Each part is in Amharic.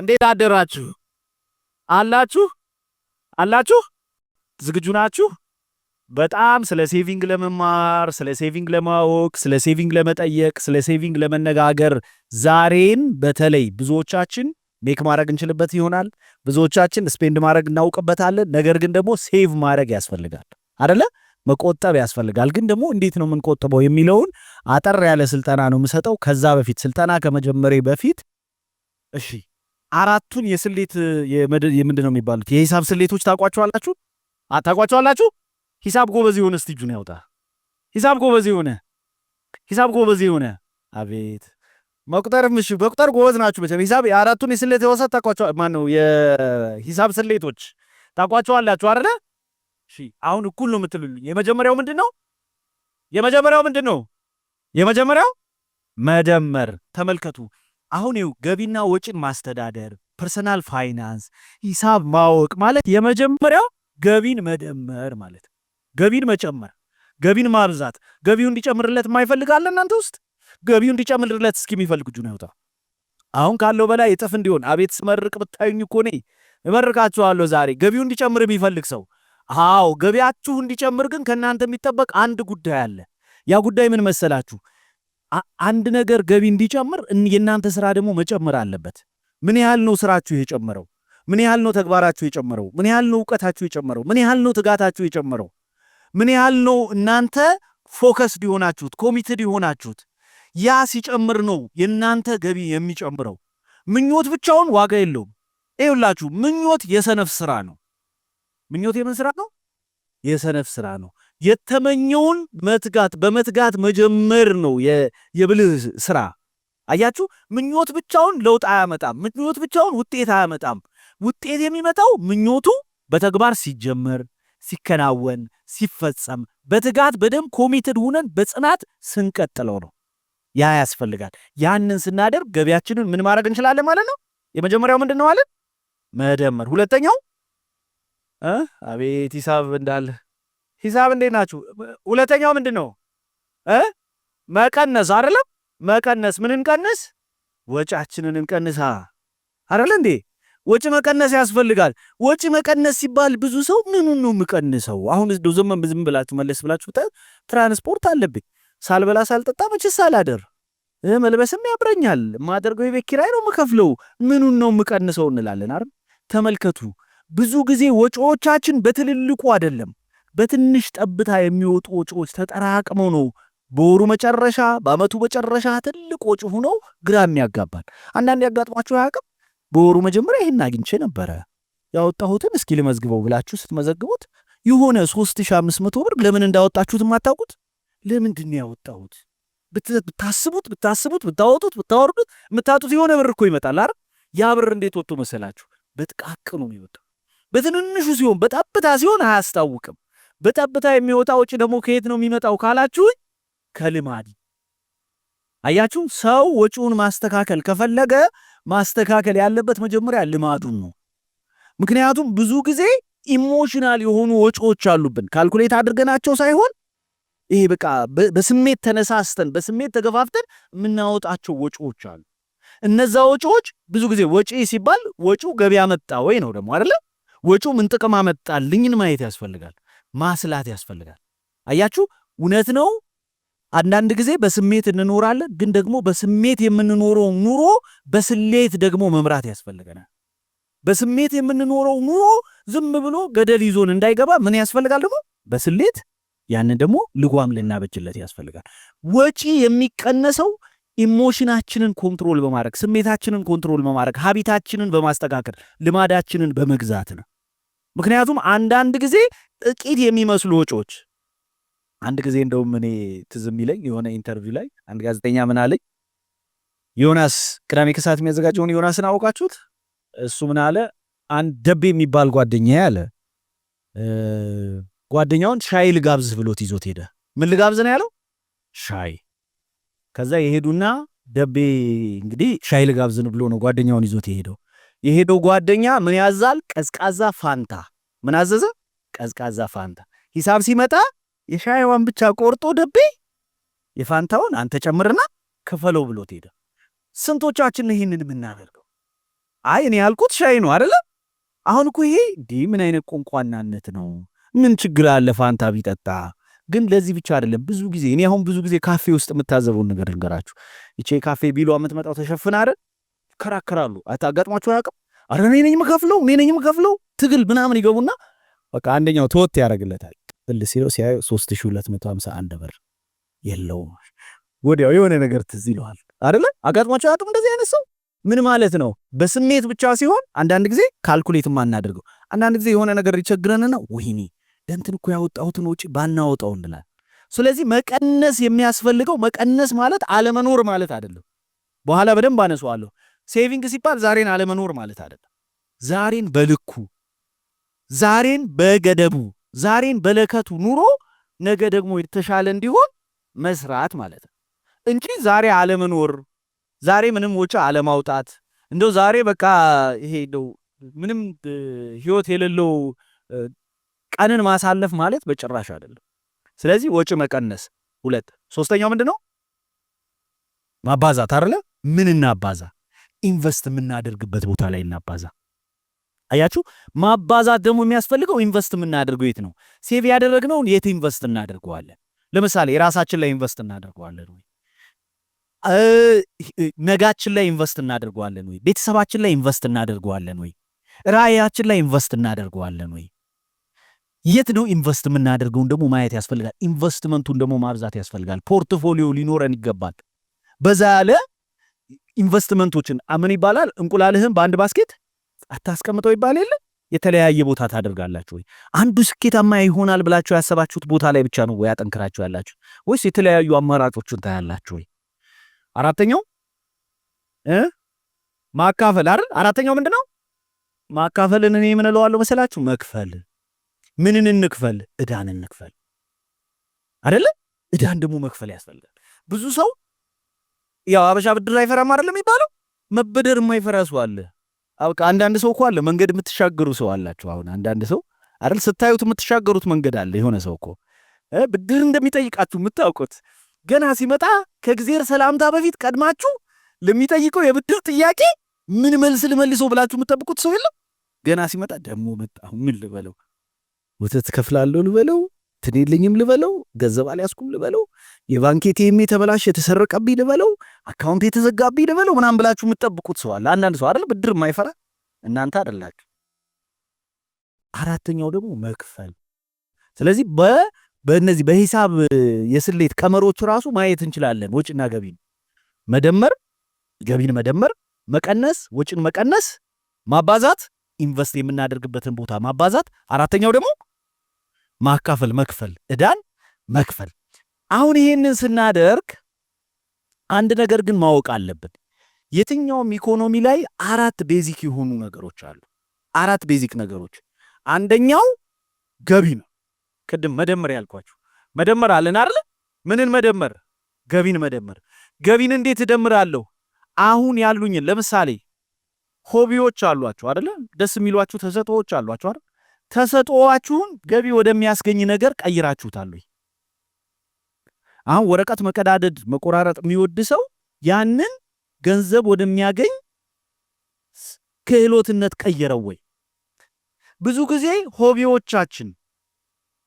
እንዴት አደራችሁ? አላችሁ አላችሁ ዝግጁ ናችሁ? በጣም ስለ ሴቪንግ ለመማር፣ ስለ ሴቪንግ ለማወቅ፣ ስለ ሴቪንግ ለመጠየቅ፣ ስለ ሴቪንግ ለመነጋገር ዛሬን በተለይ ብዙዎቻችን ሜክ ማድረግ እንችልበት ይሆናል። ብዙዎቻችን ስፔንድ ማድረግ እናውቅበታለን። ነገር ግን ደግሞ ሴቭ ማድረግ ያስፈልጋል አይደለ? መቆጠብ ያስፈልጋል። ግን ደግሞ እንዴት ነው የምንቆጥበው የሚለውን አጠር ያለ ስልጠና ነው የምሰጠው። ከዛ በፊት ስልጠና ከመጀመሬ በፊት እሺ አራቱን የስሌት ምንድነው የሚባሉት የሂሳብ ስሌቶች ታቋቸዋላችሁ? ታቋቸዋላችሁ? ሂሳብ ጎበዝ ይሆነ እስቲ እጁን ያውጣ። ሂሳብ ጎበዝ ይሆነ ሂሳብ ጎበዝ ይሆነ። አቤት መቁጠርም እሺ በቁጥር ጎበዝ ናችሁ። መቼም ሂሳብ የአራቱን የስሌት የወሰት ታቋቸው ማን ነው የሂሳብ ስሌቶች ታቋቸዋላችሁ አይደለ? እሺ አሁን እኩል ነው የምትሉልኝ። የመጀመሪያው ምንድነው? የመጀመሪያው መደመር። ተመልከቱ አሁን ይኸው ገቢና ወጪን ማስተዳደር ፐርሰናል ፋይናንስ ሂሳብ ማወቅ ማለት የመጀመሪያው ገቢን መደመር ማለት ነው። ገቢን መጨመር፣ ገቢን ማብዛት። ገቢው እንዲጨምርለት የማይፈልጋለ እናንተ ውስጥ ገቢው እንዲጨምርለት እስኪ የሚፈልግ እጁን ያውጣ። አሁን ካለው በላይ እጥፍ እንዲሆን አቤት ስመርቅ ብታዩኝ እኮ እኔ እመርቃችኋለሁ ዛሬ ገቢው እንዲጨምር የሚፈልግ ሰው። አዎ ገቢያችሁ እንዲጨምር ግን ከእናንተ የሚጠበቅ አንድ ጉዳይ አለ። ያ ጉዳይ ምን መሰላችሁ? አንድ ነገር ገቢ እንዲጨምር የእናንተ ስራ ደግሞ መጨመር አለበት። ምን ያህል ነው ስራችሁ የጨመረው? ምን ያህል ነው ተግባራችሁ የጨመረው? ምን ያህል ነው ዕውቀታችሁ የጨመረው? ምን ያህል ነው ትጋታችሁ የጨመረው? ምን ያህል ነው እናንተ ፎከስድ የሆናችሁት ኮሚትድ የሆናችሁት? ያ ሲጨምር ነው የእናንተ ገቢ የሚጨምረው። ምኞት ብቻውን ዋጋ የለውም። ይኸውላችሁ ምኞት የሰነፍ ስራ ነው። ምኞት የምን ስራ ነው? የሰነፍ ስራ ነው። የተመኘውን በመትጋት መጀመር ነው የብልህ ስራ። አያችሁ ምኞት ብቻውን ለውጥ አያመጣም። ምኞት ብቻውን ውጤት አያመጣም። ውጤት የሚመጣው ምኞቱ በተግባር ሲጀመር፣ ሲከናወን፣ ሲፈጸም በትጋት በደም ኮሚትድ ሆነን በጽናት ስንቀጥለው ነው። ያ ያስፈልጋል። ያንን ስናደርግ ገቢያችንን ምን ማድረግ እንችላለን ማለት ነው። የመጀመሪያው ምንድነው ማለት መደመር። ሁለተኛው አቤት ሂሳብ እንዳለ ሂሳብ እንዴት ናችሁ? ሁለተኛው ምንድነው? መቀነስ አይደለም? መቀነስ ምን እንቀንስ? ወጫችንን እንቀንሳ አይደል እንዴ? ወጪ መቀነስ ያስፈልጋል። ወጪ መቀነስ ሲባል ብዙ ሰው ምኑን ነው የምቀንሰው? አሁን ዝም ብላችሁ መለስ ብላችሁ ትራንስፖርት አለብኝ ሳልበላ ሳልጠጣ መቼስ ሳላደር መልበስም ያብረኛል ማደርገው የቤት ኪራይ ነው የምከፍለው ምኑን ነው የምቀንሰው እንላለን አይደል? ተመልከቱ ብዙ ጊዜ ወጪዎቻችን በትልልቁ አይደለም በትንሽ ጠብታ የሚወጡ ወጪዎች ተጠራቅመው ነው በወሩ መጨረሻ በአመቱ መጨረሻ ትልቅ ወጪ ሆኖ ግራ የሚያጋባን። አንዳንድ ያጋጥማችሁ አያውቅም? በወሩ መጀመሪያ ይሄን አግኝቼ ነበረ ያወጣሁትን እስኪ ልመዝግበው ብላችሁ ስትመዘግቡት የሆነ 3500 ብር ለምን እንዳወጣችሁት የማታውቁት። ለምንድን ነው ያወጣሁት? ብታስቡት ብታወጡት ብታወርዱት የምታጡት የሆነ ብር እኮ ይመጣል አይደል? ያ ብር እንዴት ወጥቶ መሰላችሁ? በጥቃቅኑ ነው የሚወጣው። በትንንሹ ሲሆን በጠብታ ሲሆን አያስታውቅም። በጠብታ የሚወጣ ወጪ ደግሞ ከየት ነው የሚመጣው ካላችሁ ከልማድ። አያችሁ ሰው ወጪውን ማስተካከል ከፈለገ ማስተካከል ያለበት መጀመሪያ ልማዱን ነው። ምክንያቱም ብዙ ጊዜ ኢሞሽናል የሆኑ ወጪዎች አሉብን ካልኩሌት አድርገናቸው ሳይሆን ይሄ በቃ በስሜት ተነሳስተን በስሜት ተገፋፍተን የምናወጣቸው ወጪዎች አሉ። እነዛ ወጪዎች ብዙ ጊዜ ወጪ ሲባል ወጪው ገቢ አመጣ ወይ ነው ደግሞ አይደለ? ወጪው ምን ጥቅም አመጣልኝን ማየት ያስፈልጋል፣ ማስላት ያስፈልጋል። አያችሁ እውነት ነው። አንዳንድ ጊዜ በስሜት እንኖራለን፣ ግን ደግሞ በስሜት የምንኖረው ኑሮ በስሌት ደግሞ መምራት ያስፈልገናል። በስሜት የምንኖረው ኑሮ ዝም ብሎ ገደል ይዞን እንዳይገባ ምን ያስፈልጋል ደግሞ በስሌት ያንን ደግሞ ልጓም ልናበጅለት ያስፈልጋል። ወጪ የሚቀነሰው ኢሞሽናችንን ኮንትሮል በማድረግ ስሜታችንን ኮንትሮል በማድረግ ሀቢታችንን በማስተካከል ልማዳችንን በመግዛት ነው። ምክንያቱም አንዳንድ ጊዜ ጥቂት የሚመስሉ ወጪዎች አንድ ጊዜ እንደውም እኔ ትዝም ይለኝ የሆነ ኢንተርቪው ላይ አንድ ጋዜጠኛ ምን አለኝ፣ ዮናስ ቅዳሜ ከሰዓት የሚያዘጋጀውን ዮናስን አወቃችሁት? እሱ ምን አለ፣ አንድ ደቤ የሚባል ጓደኛዬ አለ ጓደኛውን ሻይ ልጋብዝ ብሎት ይዞት ሄደ። ምን ልጋብዝ ነው ያለው? ሻይ። ከዛ የሄዱና ደቤ እንግዲህ ሻይ ልጋብዝን ብሎ ነው ጓደኛውን ይዞት የሄደው ጓደኛ ምን ያዛል? ቀዝቃዛ ፋንታ። ምን አዘዘ? ቀዝቃዛ ፋንታ። ሂሳብ ሲመጣ የሻይዋን ብቻ ቆርጦ ደቤ የፋንታውን አንተ ጨምርና ክፈለው ብሎት ሄደ። ስንቶቻችን ይህንን የምናደርገው? አይ እኔ ያልኩት ሻይ ነው አይደለ? አሁን እኮ ይሄ ምን አይነት ቆንቋናነት ነው? ምን ችግር አለ ፋንታ ቢጠጣ? ግን ለዚህ ብቻ አይደለም። ብዙ ጊዜ እኔ አሁን ብዙ ጊዜ ካፌ ውስጥ የምታዘበውን ነገር ልንገራችሁ። እቺ ካፌ ቢሏ የምትመጣው ተሸፍና አይደል? ከራከራሉ። አታጋጥሟችሁ አያውቅም? አረ እኔ ነኝ የምከፍለው ትግል ምናምን ይገቡና በቃ አንደኛው ተወት ያደርግለታል። ሲለው ሲያዩ 3251 ብር የለውም። ወዲያው የሆነ ነገር ትዝ ይለዋል አይደለ? አጋጥሟችሁ አያውቅም እንደዚህ አይነት ሰው? ምን ማለት ነው? በስሜት ብቻ ሲሆን አንዳንድ ጊዜ ካልኩሌትም አናደርገው። አንዳንድ ጊዜ የሆነ ነገር ይቸግረንና ወይኔ ደንትን እኮ ያወጣሁትን ወጪ ባናወጣው እንላለን። ስለዚህ መቀነስ የሚያስፈልገው መቀነስ ማለት አለመኖር ማለት አይደለም። በኋላ በደንብ አነሳዋለሁ። ሴቪንግ ሲባል ዛሬን አለመኖር ማለት አይደለም። ዛሬን በልኩ፣ ዛሬን በገደቡ፣ ዛሬን በለከቱ ኑሮ ነገ ደግሞ የተሻለ እንዲሆን መስራት ማለት ነው እንጂ ዛሬ አለመኖር፣ ዛሬ ምንም ወጪ አለማውጣት፣ እንደው ዛሬ በቃ ይሄ እንደው ምንም ህይወት የሌለው ቀንን ማሳለፍ ማለት በጭራሽ አይደለም። ስለዚህ ወጪ መቀነስ 2 ሶስተኛው ምንድነው? ማባዛት አይደለ? ምን እናባዛ? ኢንቨስት የምናደርግበት ቦታ ላይ እናባዛ። አያችሁ፣ ማባዛት ደግሞ የሚያስፈልገው ኢንቨስት የምናደርገው የት ነው? ሴቭ ያደረግነውን የት ኢንቨስት እናደርገዋለን? ለምሳሌ ራሳችን ላይ ኢንቨስት እናደርገዋለን ወይ? ነጋችን ላይ ኢንቨስት እናደርገዋለን ወይ? ቤተሰባችን ላይ ኢንቨስት እናደርገዋለን ወይ? ራእያችን ላይ ኢንቨስት እናደርገዋለን ወይ? የት ነው ኢንቨስት የምናደርገውን ደግሞ ማየት ያስፈልጋል። ኢንቨስትመንቱን ደግሞ ማብዛት ያስፈልጋል። ፖርትፎሊዮ ሊኖረን ይገባል። በዛ ያለ ኢንቨስትመንቶችን ምን ይባላል? እንቁላልህን በአንድ ባስኬት አታስቀምጠው ይባል የለ? የተለያየ ቦታ ታደርጋላችሁ ወይ? አንዱ ስኬታማ ይሆናል ብላችሁ ያሰባችሁት ቦታ ላይ ብቻ ነው ወይ አጠንክራችሁ ያላችሁ ወይስ የተለያዩ አማራጮችን ታያላችሁ ወይ? አራተኛው ማካፈል አይደል? አራተኛው ምንድነው? ማካፈልን እኔ ምን እለዋለሁ መሰላችሁ? መክፈል። ምንን እንክፈል? እዳን እንክፈል አይደለ? እዳን ደግሞ መክፈል ያስፈልጋል። ብዙ ሰው ያው አበሻ ብድር አይፈራም አይደል የሚባለው? መበደር የማይፈራ ሰው አለ። አውቃ አንዳንድ ሰው እኮ አለ መንገድ የምትሻገሩ ሰው አላችሁ። አሁን አንዳንድ ሰው አይደል ስታዩት የምትሻገሩት መንገድ አለ። የሆነ ሰው እኮ ብድር እንደሚጠይቃችሁ የምታውቁት ገና ሲመጣ ከእግዚአብሔር ሰላምታ በፊት ቀድማችሁ ለሚጠይቀው የብድር ጥያቄ ምን መልስ ልመልሰው ብላችሁ የምትጠብቁት ሰው የለም። ገና ሲመጣ ደግሞ መጣሁ ምን ልበለው? ወተት ከፍላለሁ ልበለው? ትኔልኝም ልበለው? ገንዘብ አልያዝኩም ልበለው? የባንክ ኤቲኤም የተበላሽ የተሰረቀብኝ ልበለው? አካውንት የተዘጋብኝ ልበለው? ምናምን ብላችሁ የምትጠብቁት ሰው አለ። አንዳንድ ሰው አይደል ብድር የማይፈራ እናንተ አይደላችሁ። አራተኛው ደግሞ መክፈል። ስለዚህ በእነዚህ በሂሳብ የስሌት ቀመሮች ራሱ ማየት እንችላለን። ወጪና ገቢን መደመር፣ ገቢን መደመር፣ መቀነስ፣ ወጪን መቀነስ፣ ማባዛት፣ ኢንቨስት የምናደርግበትን ቦታ ማባዛት። አራተኛው ደግሞ ማካፈል፣ መክፈል፣ እዳን መክፈል። አሁን ይሄንን ስናደርግ አንድ ነገር ግን ማወቅ አለብን። የትኛውም ኢኮኖሚ ላይ 4 ቤዚክ የሆኑ ነገሮች አሉ። 4 ቤዚክ ነገሮች። አንደኛው ገቢ ነው። ቅድም መደመር ያልኳችሁ መደመር አለን አይደል? ምንን መደመር? ገቢን መደመር። ገቢን እንዴት እደምራለሁ? አሁን ያሉኝን ለምሳሌ ሆቢዎች አሏችሁ አይደል? ደስ የሚሏችሁ ተሰጥኦዎች አሏችሁ አይደል? ተሰጥኦዋችሁን ገቢ ወደሚያስገኝ ነገር ቀይራችሁታል ወይ? አሁን ወረቀት መቀዳደድ መቆራረጥ የሚወድ ሰው ያንን ገንዘብ ወደሚያገኝ ክህሎትነት ቀየረው ወይ? ብዙ ጊዜ ሆቢዎቻችን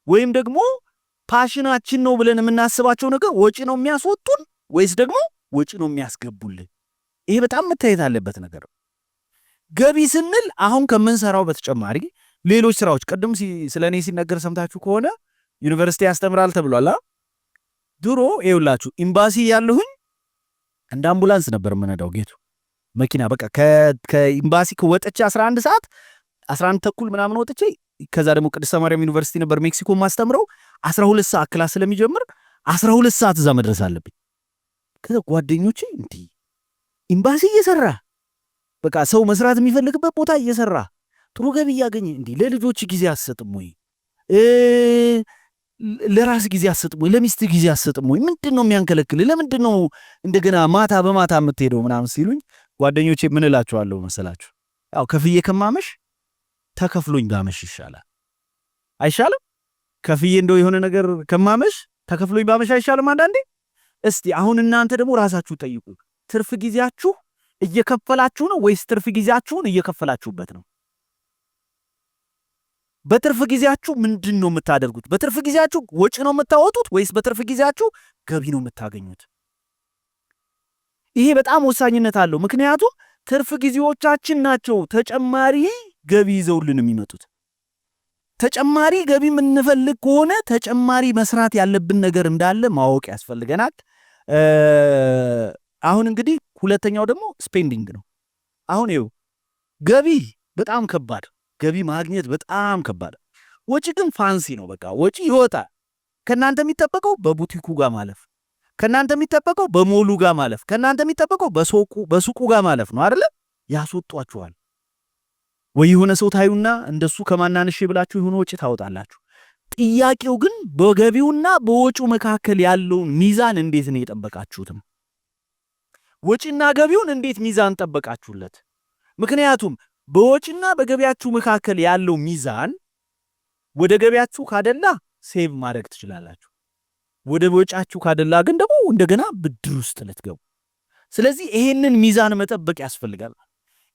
ወይም ደግሞ ፓሽናችን ነው ብለን የምናስባቸው ነገር ወጪ ነው የሚያስወጡን ወይስ ደግሞ ወጪ ነው የሚያስገቡልን? ይሄ በጣም መታየት አለበት ነገር። ገቢ ስንል አሁን ከምንሰራው በተጨማሪ ሌሎች ስራዎች ቅድም ስለኔ ሲነገር ሰምታችሁ ከሆነ ዩኒቨርሲቲ ያስተምራል ተብሏል። ድሮ ይኸውላችሁ ኤምባሲ ያለሁኝ እንደ አምቡላንስ ነበር የምነዳው ጌቱ መኪና። በቃ ከኤምባሲ ከወጥቼ 11 ሰዓት 11 ተኩል ምናምን ወጥቼ ከዛ ደግሞ ቅድስተ ማርያም ዩኒቨርሲቲ ነበር ሜክሲኮ ማስተምረው 12 ሰዓት ክላስ ስለሚጀምር 12 ሰዓት እዛ መድረስ አለብኝ። ከዛ ጓደኞቼ እንዲህ ኤምባሲ እየሰራ በቃ ሰው መስራት የሚፈልግበት ቦታ እየሰራ ጥሩ ገቢ እያገኘ እንዲህ ለልጆች ጊዜ አሰጥም ወይ? ለራስ ጊዜ አሰጥም ወይ? ለሚስት ጊዜ አሰጥም ወይ? ምንድነው የሚያንከለክል? ለምንድነው እንደገና ማታ በማታ የምትሄደው ምናምን ሲሉኝ ጓደኞቼ ምን እላቸዋለሁ መሰላችሁ? ያው ከፍዬ ከማመሽ ተከፍሎኝ ባመሽ ይሻላል። አይሻልም? ከፍዬ እንደው የሆነ ነገር ከማመሽ ተከፍሎኝ ባመሽ አይሻልም? አንዳንዴ እስቲ አሁን እናንተ ደግሞ ራሳችሁ ጠይቁ። ትርፍ ጊዜያችሁ እየከፈላችሁ ነው ወይስ ትርፍ ጊዜያችሁን እየከፈላችሁበት ነው? በትርፍ ጊዜያችሁ ምንድነው የምታደርጉት? በትርፍ ጊዜያችሁ ወጪ ነው የምታወጡት ወይስ በትርፍ ጊዜያችሁ ገቢ ነው የምታገኙት? ይሄ በጣም ወሳኝነት አለው። ምክንያቱም ትርፍ ጊዜዎቻችን ናቸው ተጨማሪ ገቢ ይዘውልን የሚመጡት። ተጨማሪ ገቢ የምንፈልግ ከሆነ ተጨማሪ መስራት ያለብን ነገር እንዳለ ማወቅ ያስፈልገናል። አሁን እንግዲህ ሁለተኛው ደግሞ ስፔንዲንግ ነው። አሁን ይኸው ገቢ በጣም ከባድ፣ ገቢ ማግኘት በጣም ከባድ፣ ወጪ ግን ፋንሲ ነው። በቃ ወጪ ይወጣል። ከናንተ የሚጠበቀው በቡቲኩ ጋር ማለፍ፣ ከናንተ የሚጠበቀው በሞሉ ጋር ማለፍ፣ ከናንተ የሚጠበቀው በሱቁ ጋር ማለፍ ነው አይደል? ያስወጧችኋል። ወይ የሆነ ሰው ታዩና እንደሱ ከማናንሽ ብላችሁ የሆነ ወጪ ታወጣላችሁ። ጥያቄው ግን በገቢውና በወጪው መካከል ያለውን ሚዛን እንዴት ነው የጠበቃችሁትም? ወጪና ገቢውን እንዴት ሚዛን ጠበቃችሁለት? ምክንያቱም በወጪና በገቢያችሁ መካከል ያለው ሚዛን ወደ ገቢያችሁ ካደላ ሴቭ ማድረግ ትችላላችሁ። ወደ ወጫችሁ ካደላ ግን ደግሞ እንደገና ብድር ውስጥ ልትገቡ። ስለዚህ ይሄንን ሚዛን መጠበቅ ያስፈልጋል።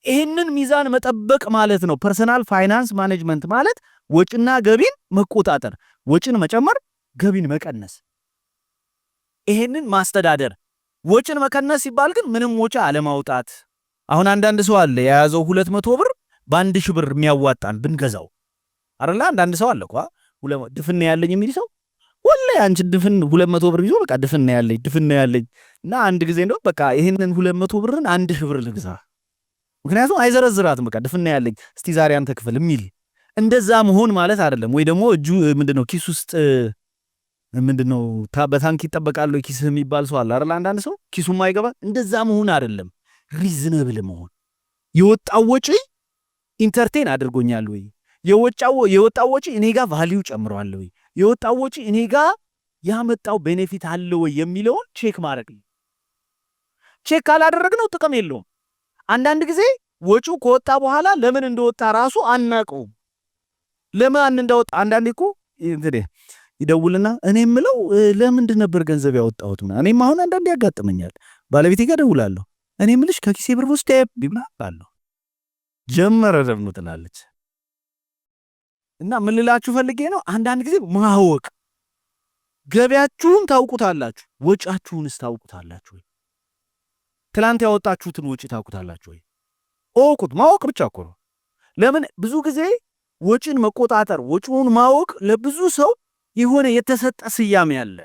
ይሄንን ሚዛን መጠበቅ ማለት ነው ፐርሰናል ፋይናንስ ማኔጅመንት ማለት ወጪና ገቢን መቆጣጠር፣ ወጪን መጨመር፣ ገቢን መቀነስ፣ ይሄንን ማስተዳደር። ወጪን መቀነስ ሲባል ግን ምንም ወጪ አለማውጣት። አሁን አንዳንድ ሰው አለ የያዘው 200 ብር በአንድ ሺህ ብር የሚያዋጣን ብንገዛው አይደል? አንዳንድ ሰው አለ እኮ ድፍን ያለኝ የሚል ሰው ወላሂ አንቺ ድፍን 200 ብር ይዞ በቃ ድፍን ያለኝ እና አንድ ጊዜ እንደው በቃ ይሄንን 200 ብርን 1000 ብር ልግዛ፣ ምክንያቱም አይዘረዝራትም። በቃ ድፍን ያለኝ እስቲ ዛሬ አንተ ክፍል የሚል እንደዛ መሆን ማለት አይደለም። ወይ ደግሞ እጁ ምንድነው ኪስ ውስጥ ምንድነው በታንክ ይጠበቃል ኪስህ የሚባል ሰው አለ አይደል? አንዳንድ ሰው ኪሱ ማይገባ እንደዛ መሆን አይደለም። ሪዝነብል መሆን። የወጣው ወጪ ኢንተርቴን አድርጎኛል ወይ? የወጣው ወጪ እኔ ጋር ቫልዩ ጨምሯል ወይ? የወጣው ወጪ እኔ ጋር ያመጣው ቤኔፊት አለ ወይ የሚለውን ቼክ ማድረግ ነው። ቼክ ካላደረግነው ጥቅም የለውም። አንዳንድ ጊዜ ወጪው ከወጣ በኋላ ለምን እንደወጣ ራሱ አናውቀውም። ለምን እንደወጣ አንዳንዴ እኮ እንግዲህ ይደውልና እኔ የምለው ለምንድን ነበር ገንዘብ ያወጣሁት? እኔም አሁን አንዳንዴ ያጋጥመኛል። ባለቤቴ ጋር ደውላለሁ። እኔ የምልሽ ከኪሴ ብር ውስጥ ይብላል ጀመረ ደግሞ ትላለች። እና ምን ልላችሁ ፈልጌ ነው፣ አንዳንድ ጊዜ ማወቅ። ገቢያችሁን ታውቁታላችሁ፣ ወጫችሁንስ ታውቁታላችሁ ወይ? ትላንት ያወጣችሁትን ወጪ ታውቁታላችሁ ወይ? እወቁት። ማወቅ ብቻ እኮ ነው። ለምን ብዙ ጊዜ ወጪን መቆጣጠር፣ ወጪውን ማወቅ ለብዙ ሰው የሆነ የተሰጠ ስያሜ አለ።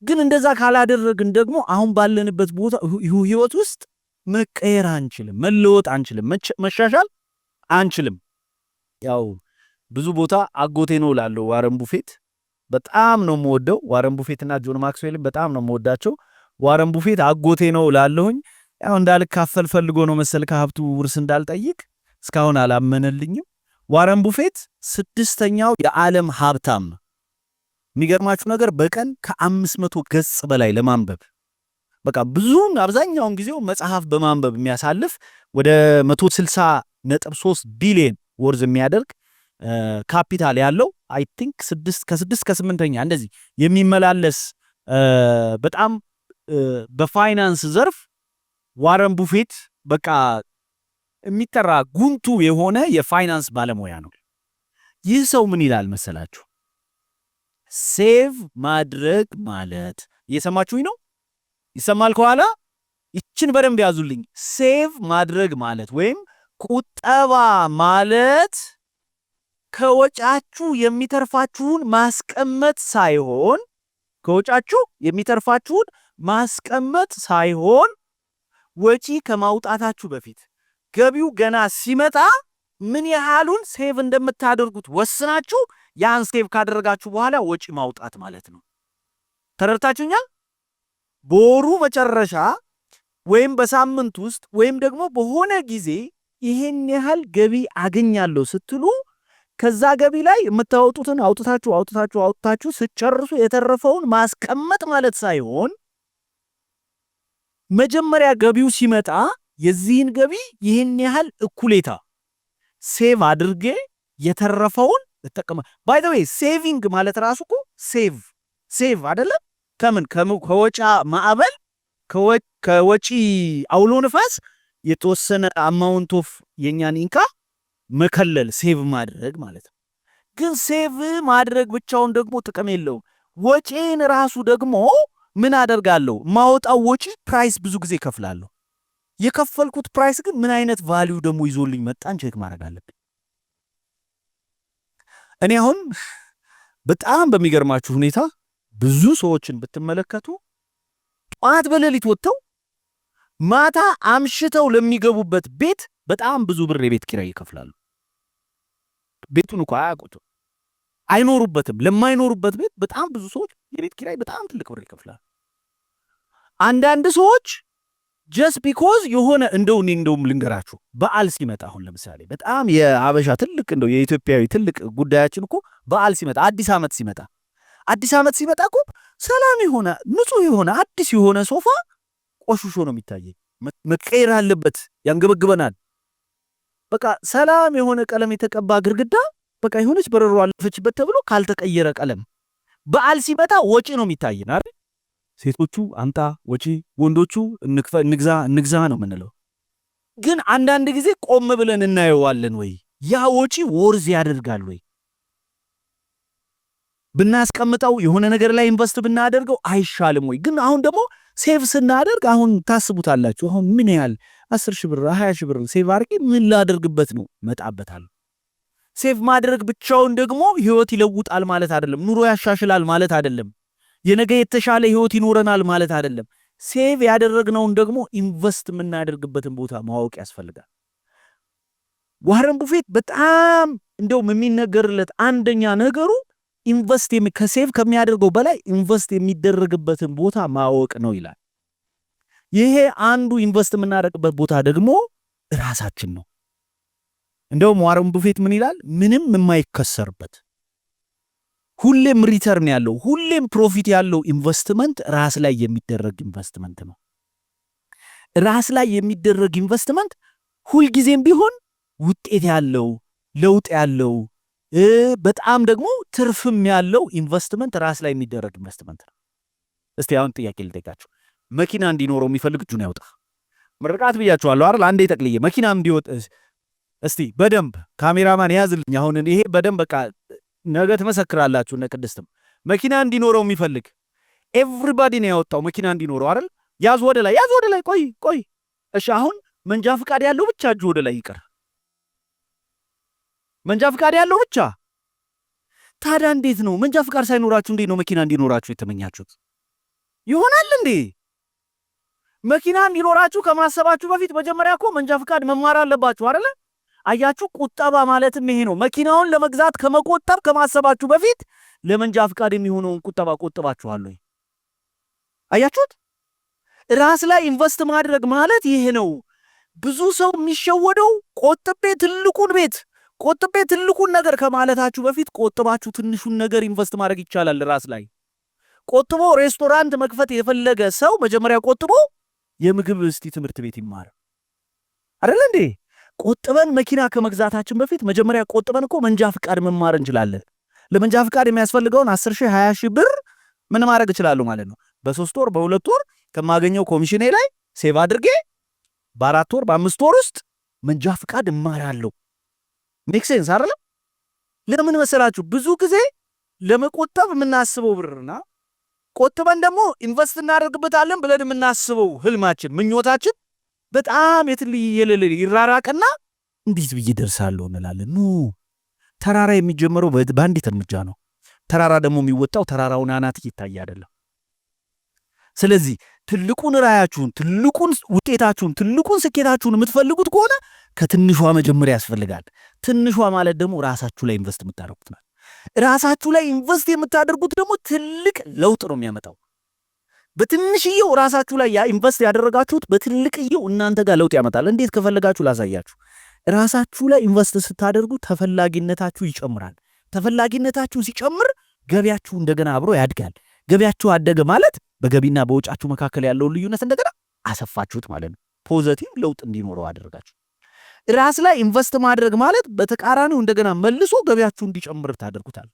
ግን እንደዛ ካላደረግን ደግሞ አሁን ባለንበት ቦታ ህይወት ውስጥ መቀየር አንችልም፣ መለወጥ አንችልም፣ መሻሻል አንችልም። ያው ብዙ ቦታ አጎቴ ነው ላለው ዋረን ቡፌት በጣም ነው የምወደው። ዋረን ቡፌትና ጆን ማክስዌል በጣም ነው የምወዳቸው። ዋረን ቡፌት አጎቴ ነው ላለሁኝ ያው እንዳልካፈል ፈልጎ ነው መሰል ከሀብቱ ውርስ እንዳልጠይቅ እስካሁን አላመነልኝም። ዋረን ቡፌት 6ኛው የዓለም ሀብታም። የሚገርማችሁ ነገር በቀን ከ500 ገጽ በላይ ለማንበብ በቃ ብዙን አብዛኛውን ጊዜው መጽሐፍ በማንበብ የሚያሳልፍ ወደ 160.3 ቢሊዮን ወርዝ የሚያደርግ ካፒታል ያለው አይ ቲንክ 6 ከ8ኛ እንደዚህ የሚመላለስ በጣም በፋይናንስ ዘርፍ ዋረን ቡፌት በቃ የሚጠራ ጉንቱ የሆነ የፋይናንስ ባለሙያ ነው። ይህ ሰው ምን ይላል መሰላችሁ? ሴቭ ማድረግ ማለት እየሰማችሁኝ ነው? ይሰማል ከኋላ? ይችን በደንብ ያዙልኝ። ሴቭ ማድረግ ማለት ወይም ቁጠባ ማለት ከወጫችሁ የሚተርፋችሁን ማስቀመጥ ሳይሆን ከወጫችሁ የሚተርፋችሁን ማስቀመጥ ሳይሆን ወጪ ከማውጣታችሁ በፊት ገቢው ገና ሲመጣ ምን ያህሉን ሴቭ እንደምታደርጉት ወስናችሁ ያን ሴቭ ካደረጋችሁ በኋላ ወጪ ማውጣት ማለት ነው። ተረድታችሁኛል? በወሩ መጨረሻ ወይም በሳምንት ውስጥ ወይም ደግሞ በሆነ ጊዜ ይሄን ያህል ገቢ አገኛለሁ ስትሉ ከዛ ገቢ ላይ የምታወጡትን አውጥታችሁ ስጨርሱ የተረፈውን ማስቀመጥ ማለት ሳይሆን መጀመሪያ ገቢው ሲመጣ የዚህን ገቢ ይሄን ያህል እኩሌታ ሴቭ አድርጌ የተረፈውን ተጠቀመ። ባይ ዘ ዌይ ሴቪንግ ማለት ራሱ እኮ ሴቭ አይደለም? ከወጫ ማዕበል ከወጪ አውሎ ንፋስ የተወሰነ አማውንት ኦፍ የኛን ኢንካ መከለል ሴቭ ማድረግ ማለት ነው። ግን ሴቭ ማድረግ ብቻውን ደግሞ ጥቅም የለው። ወጪን ራሱ ደግሞ ምን አደርጋለሁ? ማወጣው ወጪ ፕራይስ ብዙ ጊዜ ከፍላለሁ። የከፈልኩት ፕራይስ ግን ምን አይነት ቫልዩ ደግሞ ይዞልኝ መጣን ቼክ ማድረግ አለብኝ። እኔ አሁን በጣም በሚገርማችሁ ሁኔታ ብዙ ሰዎችን ብትመለከቱ ጧት በሌሊት ወጥተው ማታ አምሽተው ለሚገቡበት ቤት በጣም ብዙ ብር የቤት ኪራይ ይከፍላሉ። ቤቱን እንኳን አያውቁትም፣ አይኖሩበትም። ለማይኖሩበት ቤት በጣም ብዙ ሰዎች የቤት ኪራይ በጣም ትልቅ ብር ይከፍላሉ። አንዳንድ ሰዎች just because የሆነ እንደውም ልንገራችሁ በዓል ሲመጣ አሁን ለምሳሌ በጣም የአበሻ ትልቅ የኢትዮጵያዊ ትልቅ ጉዳያችን እኮ በዓል ሲመጣ አዲስ ዓመት ሲመጣ እኮ ሰላም የሆነ ንጹህ የሆነ አዲስ የሆነ ሶፋ ቆሽሾ ነው የሚታየኝ። መቀየር አለበት፣ ያንገበግበናል። በቃ ሰላም የሆነ ቀለም የተቀባ ግድግዳ በቃ የሆነች በረሮ አለፈችበት ተብሎ ካልተቀየረ ቀለም በዓል ሲመጣ ወጪ ነው የሚታየን አይደል? ሴቶቹ አምጣ ወጪ፣ ወንዶቹ እንግዛ ነው የምንለው። ግን አንዳንድ ጊዜ ቆም ብለን እናየዋለን ወይ ያ ወጪ ወርዝ ያደርጋል ወይ? ብናስቀምጠው የሆነ ነገር ላይ ኢንቨስት ብናደርገው አይሻልም ወይ? ግን አሁን ደግሞ ሴቭ ስናደርግ አሁን ታስቡታላችሁ። አሁን ምን ያህል 10,000 ብር 20,000 ብር ሴቭ አድርጌ ምን ላደርግበት ነው? መጣበታል። ሴቭ ማድረግ ብቻውን ደግሞ ህይወት ይለውጣል ማለት አይደለም። ኑሮ ያሻሽላል ማለት አይደለም። የነገ የተሻለ ህይወት ይኖረናል ማለት አይደለም። ሴቭ ያደረግነውን ደግሞ ኢንቨስት የምናደርግበትን ቦታ ማወቅ ያስፈልጋል። ዋረን ቡፌት በጣም የሚነገርለት አንደኛ ነገሩ ኢንቨስት ከሴቭ ከሚያደርገው በላይ ኢንቨስት የሚደረግበትን ቦታ ማወቅ ነው ይላል። ይሄ አንዱ ኢንቨስት የምናደርግበት ቦታ ደግሞ ራሳችን ነው። ዋረን ቡፌት ምን ይላል? ምንም የማይከሰርበት ሁሌም ሪተርን ያለው ሁሌም ፕሮፊት ያለው ኢንቨስትመንት ራስ ላይ የሚደረግ ኢንቨስትመንት ነው። ራስ ላይ የሚደረግ ኢንቨስትመንት ሁልጊዜም ቢሆን ውጤት ያለው ለውጥ ያለው በጣም ደግሞ ትርፍም ያለው ኢንቨስትመንት ራስ ላይ የሚደረግ ኢንቨስትመንት ነው። እስቲ አሁን ጥያቄ ልጠይቃችሁ። መኪና እንዲኖረው የሚፈልግ እጁን ያውጣ። ምርቃት ብያችኋለሁ አይደል? አንዴ ጠቅልዬ መኪና እንዲወጥ እስቲ በደንብ ካሜራማን ያዝልኝ። አሁን ይሄ በደንብ በቃ ነገ ትመሰክራላችሁ። እነ ቅድስትም መኪና እንዲኖረው የሚፈልግ ኤቭሪባዲ ነው ያወጣው መኪና እንዲኖረው አይደል? ያዝ ወደ ላይ ቆይ። እሺ አሁን መንጃ ፍቃድ ያለው ብቻ እጁ ወደ ላይ ይቀር። መንጃ ፍቃድ ያለው ብቻ። ታዲያ እንዴት ነው መንጃ ፍቃድ ሳይኖራችሁ እንዴት ነው መኪና እንዲኖራችሁ የተመኛችሁት? ይሆናል እንዴ? መኪና እንዲኖራችሁ ከማሰባችሁ በፊት መጀመሪያ እኮ መንጃ ፍቃድ መማር አለባችሁ አይደል? አያችሁ፣ ቁጠባ ማለትም ይሄ ነው። መኪናውን ለመግዛት ከመቆጠብ ከማሰባችሁ በፊት ለመንጃ ፍቃድ የሚሆነውን ቁጠባ ቆጥባችኋል ወይ? አያችሁት? ራስ ላይ ኢንቨስት ማድረግ ማለት ይሄ ነው። ብዙ ሰው የሚሸወደው ቆጥቤ ትልቁን ነገር ከማለታችሁ በፊት ቆጥባችሁ ትንሹን ነገር ኢንቨስት ማድረግ ይቻላል። ራስ ላይ ቆጥቦ ሬስቶራንት መክፈት የፈለገ ሰው መጀመሪያ ቆጥቦ የምግብ ትምህርት ቤት ይማር አይደል እንዴ? ቆጥበን መኪና ከመግዛታችን በፊት መጀመሪያ ቆጥበን እኮ መንጃ ፍቃድ መማር እንችላለን። ለመንጃ ፍቃድ የሚያስፈልገውን 10,000 20,000 ብር ምን ማድረግ እችላለሁ ማለት ነው። በ3 ወር በ2 ወር ከማገኘው ኮሚሽኔ ላይ ሴቭ አድርጌ በ4 ወር በ5 ወር ውስጥ መንጃ ፍቃድ እማራለሁ። ሜክ ሴንስ አይደል? ለምን መሰላችሁ? ብዙ ጊዜ ለመቆጠብ የምናስበው ብርና ቆጥበን ደግሞ ኢንቨስት እናደርግበታለን ብለን የምናስበው ህልማችን ምኞታችን በጣም የትልየለለ ይራራቅና እንዴት ብዬ ደርሳለሁ እንላለን። ተራራ የሚጀምረው በአንዲት እርምጃ ነው። ተራራ ደግሞ የሚወጣው ተራራውን አናት ይታይ አይደለም። ስለዚህ ትልቁን ራያችሁን፣ ትልቁን ውጤታችሁን፣ ትልቁን ስኬታችሁን የምትፈልጉት ከሆነ ከትንሿ መጀመሪያ ያስፈልጋል። ትንሿ ማለት ደግሞ ራሳችሁ ላይ ኢንቨስት የምታደርጉት ነው። ራሳችሁ ላይ ኢንቨስት የምታደርጉት ደግሞ ትልቅ ለውጥ ነው የሚያመጣው። በትንሽየው ራሳችሁ ላይ ኢንቨስት ያደረጋችሁት በትልቅየው እናንተ ጋር ለውጥ ያመጣል። እንዴት ከፈለጋችሁ ላሳያችሁ። ራሳችሁ ላይ ኢንቨስት ስታደርጉ ተፈላጊነታችሁ ይጨምራል። ተፈላጊነታችሁ ሲጨምር ገቢያችሁ እንደገና አብሮ ያድጋል። ገቢያችሁ አደገ ማለት በገቢና በወጫችሁ መካከል ያለውን ልዩነት እንደገና አሰፋችሁት ማለት ነው። ፖዚቲቭ ለውጥ እንዲኖረው አደረጋችሁ። ራስ ላይ ኢንቨስት ማድረግ ማለት በተቃራኒው እንደገና መልሶ ገቢያችሁ እንዲጨምር ታደርጉታል።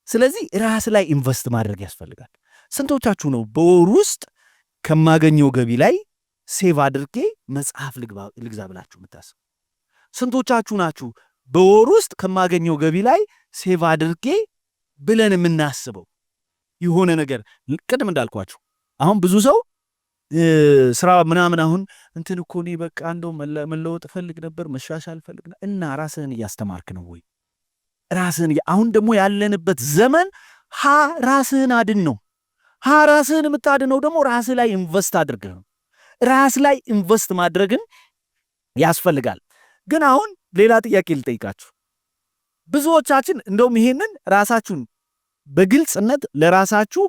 ስለዚህ ራስ ላይ ኢንቨስት ማድረግ ያስፈልጋል። ስንቶቻችሁ ነው በወር ውስጥ ከማገኘው ገቢ ላይ ሴቭ አድርጌ መጽሐፍ ልግዛ ብላችሁ የምታስቡ? ስንቶቻችሁ ናችሁ በወር ውስጥ ከማገኘው ገቢ ላይ ሴቭ አድርጌ ብለን የምናስበው የሆነ ነገር? ቅድም እንዳልኳችሁ አሁን ብዙ ሰው ስራ ምናምን አሁን እንትን እኮ እኔ በቃ እንደው መለወጥ ፈልግ ነበር መሻሻል ፈልግ እና ራስህን እያስተማርክ ነው ወይ? ራስህን አሁን ደግሞ ያለንበት ዘመን ራስህን አድን ነው። ራስህን የምታድነው ደግሞ ራስህ ላይ ኢንቨስት አድርገህ ነው። ራስ ላይ ኢንቨስት ማድረግን ያስፈልጋል። ግን አሁን ሌላ ጥያቄ ልጠይቃችሁ። ብዙዎቻችን እንደውም ይሄንን ራሳችሁን በግልጽነት ለራሳችሁ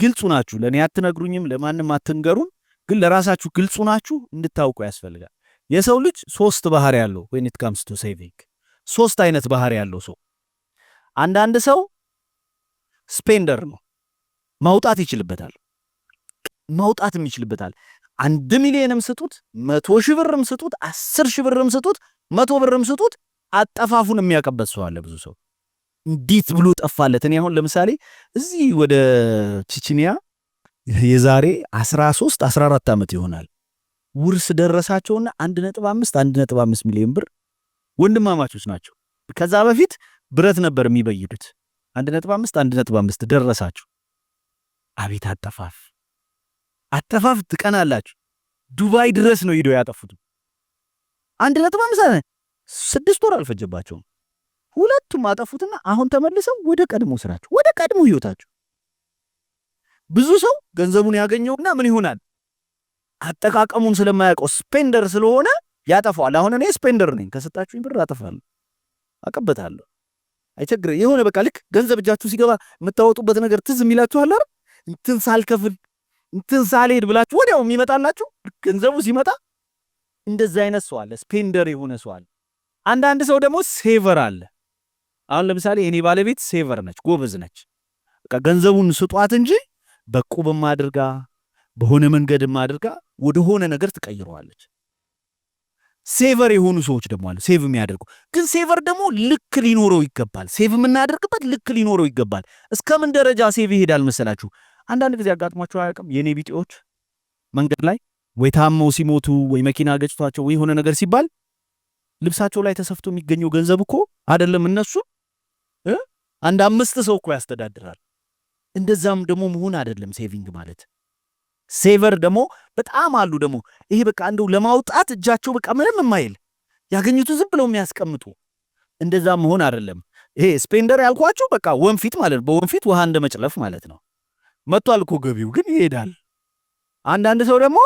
ግልጹ ናችሁ። ለኔ አትነግሩኝም፣ ለማንም አትንገሩን፣ ግን ለራሳችሁ ግልጹ ናችሁ እንድታውቁ ያስፈልጋል። የሰው ልጅ 3 ባህሪ ያለው when it comes to saving 3 አይነት ባህሪ ያለው ሰው። አንዳንድ ሰው ስፔንደር ነው፣ ማውጣት ይችልበታል፣ ማውጣትም ይችልበታል። 1 ሚሊዮንም ስጡት፣ 100,000 ብርም ስጡት፣ 10,000 ብርም ስጡት፣ 100 ብርም ስጡት፣ አጠፋፉን የሚያቀበት ሰው አለ። ብዙ ሰው እንዴት ብሎ ጠፋለት? እኔ አሁን ለምሳሌ እዚህ ወደ ቼችኒያ የዛሬ 13-14 ዓመት ይሆናል ውርስ ደረሳቸውና 1.5 ሚሊዮን ብር ወንድማማቾች ናቸው። ከዛ በፊት ብረት ነበር የሚበይዱት። 1.5 ደረሳቸው። አቤት አጠፋፍ ትቀናላችሁ። ዱባይ ድረስ ነው ሄደው ያጠፉት። 1.5 6 ወር አልፈጀባቸውም። ሁለቱም አጠፉትና አሁን ተመልሰው ወደ ቀድሞ ስራቸው፣ ወደ ቀድሞ ህይወታቸው። ብዙ ሰው ገንዘቡን ያገኘውና ምን ይሆናል? አጠቃቀሙን ስለማያውቀው ስፔንደር ስለሆነ ያጠፋዋል። አሁን እኔ ስፔንደር ነኝ፣ ከሰጣችሁኝ ብር አጠፋለሁ፣ አቀበታለሁ፣ አይቸግር። የሆነ በቃ ልክ ገንዘብ እጃችሁ ሲገባ የምታወጡበት ነገር ትዝ የሚላችኋል አይደል? እንትን ሳልከፍል እንትን ሳልሄድ ብላችሁ ወዲያው የሚመጣላችሁ ገንዘቡ ሲመጣ። እንደዛ አይነት ሰው አለ፣ ስፔንደር የሆነ ሰው አለ። አንዳንድ ሰው ደግሞ ሴቨር አለ። አሁን ለምሳሌ እኔ ባለቤት ሴቨር ነች፣ ጎበዝ ነች። በቃ ገንዘቡን ስጧት እንጂ በቁብም አድርጋ በሆነ መንገድም አድርጋ ወደ ሆነ ነገር ትቀይረዋለች። ሴቨር የሆኑ ሰዎች ደግሞ አሉ፣ ሴቭ የሚያደርጉ ግን ሴቨር ደግሞ ልክ ሊኖረው ይገባል። ሴቭ የምናደርግበት ልክ ሊኖረው ይገባል። እስከምን ደረጃ ሴቭ ይሄዳል መሰላችሁ? አንዳንድ ጊዜ አጋጥሟቸው አያውቅም? የኔ ቢጤዎች መንገድ ላይ ወይ ታመው ሲሞቱ ወይ መኪና ገጭቷቸው ወይ የሆነ ነገር ሲባል ልብሳቸው ላይ ተሰፍቶ የሚገኘው ገንዘብ እኮ አይደለም እነሱ 5 ሰው እኮ ያስተዳድራል። እንደዛም ደግሞ መሆን አይደለም ሴቪንግ ማለት። ሴቨር ደግሞ በጣም አሉ። ደግሞ ይሄ በቃ እንደው ለማውጣት እጃቸው በቃ ምንም የማይል ያገኙትን ዝም ብለው የሚያስቀምጡ፣ እንደዛ መሆን አይደለም። ይሄ ስፔንደር ያልኳችሁ በቃ ወንፊት ማለት፣ በወንፊት ውሃ እንደመጭለፍ ማለት ነው። መጥቷል እኮ ገቢው ግን ይሄዳል። አንዳንድ ሰው ደግሞ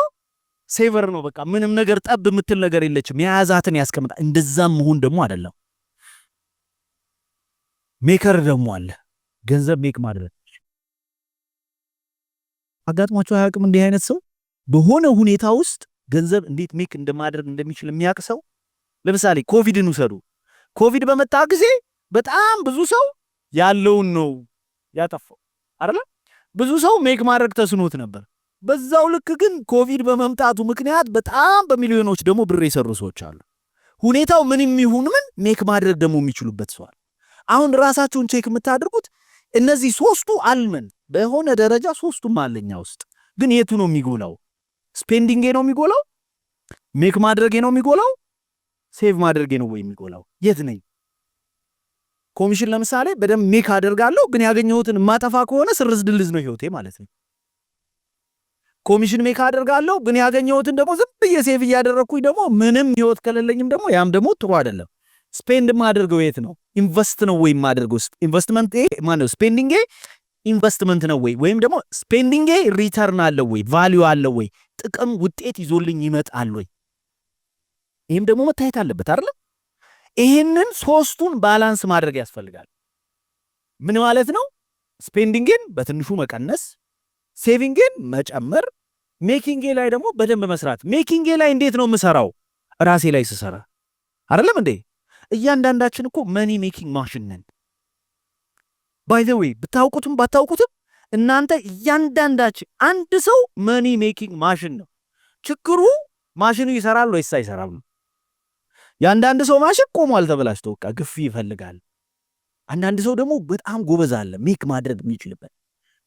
ሴቨር ነው፣ በቃ ምንም ነገር ጠብ የምትል ነገር የለችም፣ የያዛትን ያስቀምጣል። እንደዛም መሆን ደግሞ አይደለም። ሜከር ደግሞ አለ፣ ገንዘብ ሜክ ማድረግ። አጋጥሟቸው አያውቅም? እንዲህ አይነት ሰው በሆነ ሁኔታ ውስጥ ገንዘብ እንዴት ሜክ እንደማድረግ እንደሚችል የሚያውቅ ሰው። ለምሳሌ ኮቪድን ውሰዱ። ኮቪድ በመጣ ጊዜ በጣም ብዙ ሰው ያለውን ነው ያጠፋው አይደል? ብዙ ሰው ሜክ ማድረግ ተስኖት ነበር። በዛው ልክ ግን ኮቪድ በመምጣቱ ምክንያት በጣም በሚሊዮኖች ደግሞ ብር የሰሩ ሰዎች አሉ። ሁኔታው ምንም ይሁን ምን ሜክ ማድረግ ደግሞ የሚችሉበት ሰው አለ። አሁን ራሳችሁን ቼክ የምታደርጉት እነዚህ 3ቱ አልመን በሆነ ደረጃ 3ቱም አለኛ ውስጥ ግን የቱ ነው የሚጎላው? ስፔንዲንግ ነው የሚጎላው? ሜክ ማድረግ ነው የሚጎላው? ሴቭ ማድረግ ነው ወይ የሚጎላው? የት ነኝ? ኮሚሽን ለምሳሌ በደንብ ሜክ አደርጋለሁ ግን ያገኘሁትን ማጠፋ ከሆነ ስርዝ ድልዝ ነው ህይወቴ ማለት ነው። ኮሚሽን ሜክ አደርጋለሁ ግን ያገኘሁትን ደግሞ ዝም ብዬ ሴቭ እያደረኩኝ ደግሞ ምንም ህይወት ከሌለኝም ደግሞ ያም ደግሞ ጥሩ አይደለም። ስፔንድ ማድረገው የት ነው? ኢንቨስት ነው ወይ ማድረገው? ኢንቨስትመንት ማለት ስፔንዲንግ ኢንቨስትመንት ነው ወይ? ወይም ደግሞ ስፔንዲንግ ሪተርን አለው ወይ? ቫልዩ አለው ወይ? ጥቅም ውጤት ይዞልኝ ይመጣል ወይ? ይሄም ደግሞ መታየት አለበት አይደል? ይሄንን 3ቱን ባላንስ ማድረግ ያስፈልጋል። ምን ማለት ነው? ስፔንዲንግን በትንሹ መቀነስ፣ ሴቪንግን መጨመር፣ ሜኪንግ ላይ ደግሞ በደንብ መስራት። ሜኪንግ ላይ እንዴት ነው የምሰራው? ራሴ ላይ ስሰራ አይደለም እንዴ? እያንዳንዳችን እኮ መኒ ሜኪንግ ማሽን ነን። ባይ ዘ ዌይ ብታውቁትም ባታውቁትም እናንተ እያንዳንዳችን አንድ ሰው መኒ ሜኪንግ ማሽን ነው። ችግሩ ማሽኑ ይሰራል ወይስ አይሰራም? ያንዳንድ ሰው ማሽን ቆሟል ተበላሽቶ በቃ ግፊ ይፈልጋል። አንዳንድ ሰው ደግሞ በጣም ጎበዝ አለ ሜክ ማድረግ የሚችልበት።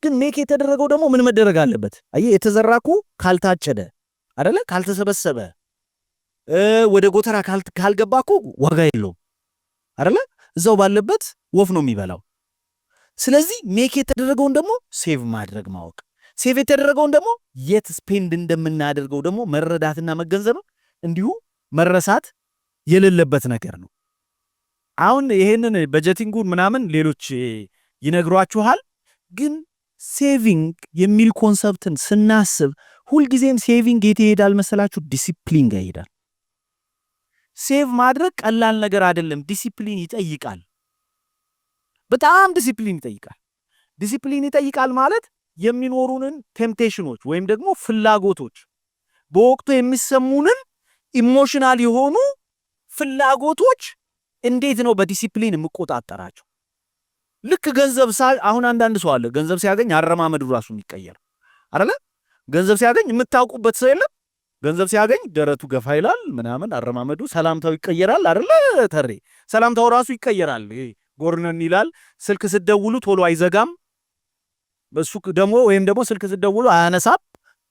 ግን ሜክ የተደረገው ደግሞ ምን መደረግ አለበት? አየህ የተዘራኩ ካልታጨደ አይደለ ካልተሰበሰበ ወደ ጎተራ ካልገባኩ ዋጋ የለውም አይደለ እዛው ባለበት ወፍ ነው የሚበላው። ስለዚህ ሜክ የተደረገውን ደግሞ ሴቭ ማድረግ ማወቅ፣ ሴቭ የተደረገውን ደግሞ የት ስፔንድ እንደምናደርገው ደግሞ መረዳትና መገንዘብ እንዲሁ መረሳት የሌለበት ነገር ነው። አሁን ይሄንን በጀቲንጉን ምናምን ሌሎች ይነግሯችኋል። ግን ሴቪንግ የሚል ኮንሰፕትን ስናስብ ሁልጊዜም ሴቪንግ የት ይሄዳል መሰላችሁ? ዲሲፕሊን ጋር ይሄዳል። ሴቭ ማድረግ ቀላል ነገር አይደለም። ዲሲፕሊን ይጠይቃል። በጣም ዲሲፕሊን ይጠይቃል። ዲሲፕሊን ይጠይቃል ማለት የሚኖሩንን ቴምፕቴሽኖች ወይም ደግሞ ፍላጎቶች በወቅቱ የሚሰሙንን ኢሞሽናል የሆኑ ፍላጎቶች እንዴት ነው በዲሲፕሊን የምቆጣጠራቸው? ልክ ገንዘብ አሁን አንዳንድ ሰው አለ ገንዘብ ሲያገኝ አረማመዱ ራሱ የሚቀየር አይደለ? ገንዘብ ሲያገኝ የምታውቁበት ሰው የለም? ገንዘብ ሲያገኝ ደረቱ ገፋ ይላል ምናምን፣ አረማመዱ፣ ሰላምታው ይቀየራል አይደለ? ተሬ ሰላምታው ራሱ ይቀየራል። ጎርነን ይላል። ስልክ ስትደውሉ ቶሎ አይዘጋም። በሱ ደግሞ ወይም ደግሞ ስልክ ስትደውሉ አያነሳም፣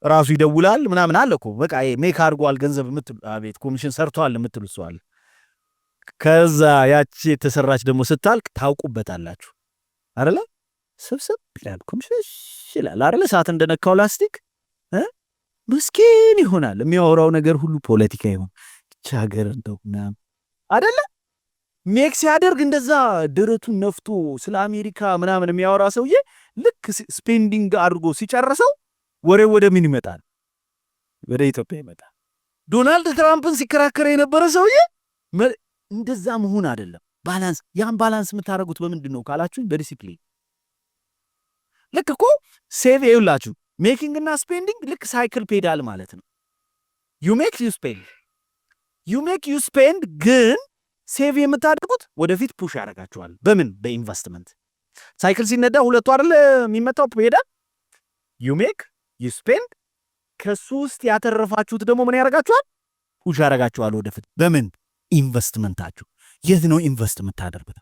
ራሱ ይደውላል ምናምን አለ እኮ። በቃ ሜክ አድርጓል ገንዘብ የምትሉ አቤት ኮሚሽን ሰርቷል የምትሉ ሰው አለ። ከዛ ያቺ የተሰራች ደግሞ ስታልቅ ታውቁበታላችሁ አይደለ? ስብስብ ይላል ኮሚሽን ይላል አይደለ? ሰዓት እንደነካው ላስቲክ ምስኪን ይሆናል። የሚያወራው ነገር ሁሉ ፖለቲካ ይሆን ብቻ ሀገር እንደው ምናምን አይደለ? ሜክ ሲያደርግ እንደዛ ደረቱን ነፍቶ ስለ አሜሪካ ምናምን የሚያወራ ሰውዬ ልክ ስፔንዲንግ አድርጎ ሲጨርሰው ወሬው ወደ ምን ይመጣል? ወደ ኢትዮጵያ ይመጣል። ዶናልድ ትራምፕን ሲከራከረ የነበረ ሰውዬ እንደዛ መሆን አይደለም። ባላንስ፣ ያን ባላንስ የምታደርጉት በምንድን ነው ካላችሁ በዲሲፕሊን። ልክ እኮ ሴቭ ይውላችሁ ሜኪንግ እና ስፔንዲንግ ልክ ሳይክል ፔዳል ማለት ነው። ዩ ሜክ ዩ ስፔንድ፣ ዩ ሜክ ዩ ስፔንድ። ግን ሴቭ የምታደርጉት ወደፊት ፑሽ ያደርጋችኋል። በምን? በኢንቨስትመንት። ሳይክል ሲነዳ ሁለቱ አይደል የሚመታው ፔዳል። ዩ ሜክ ዩ ስፔንድ። ከሱ ውስጥ ያተረፋችሁት ደግሞ ምን ያደርጋችኋል? ፑሽ ያደርጋችኋል ወደፊት። በምን? ኢንቨስትመንታችሁ። የት ነው ኢንቨስት የምታደርጉት?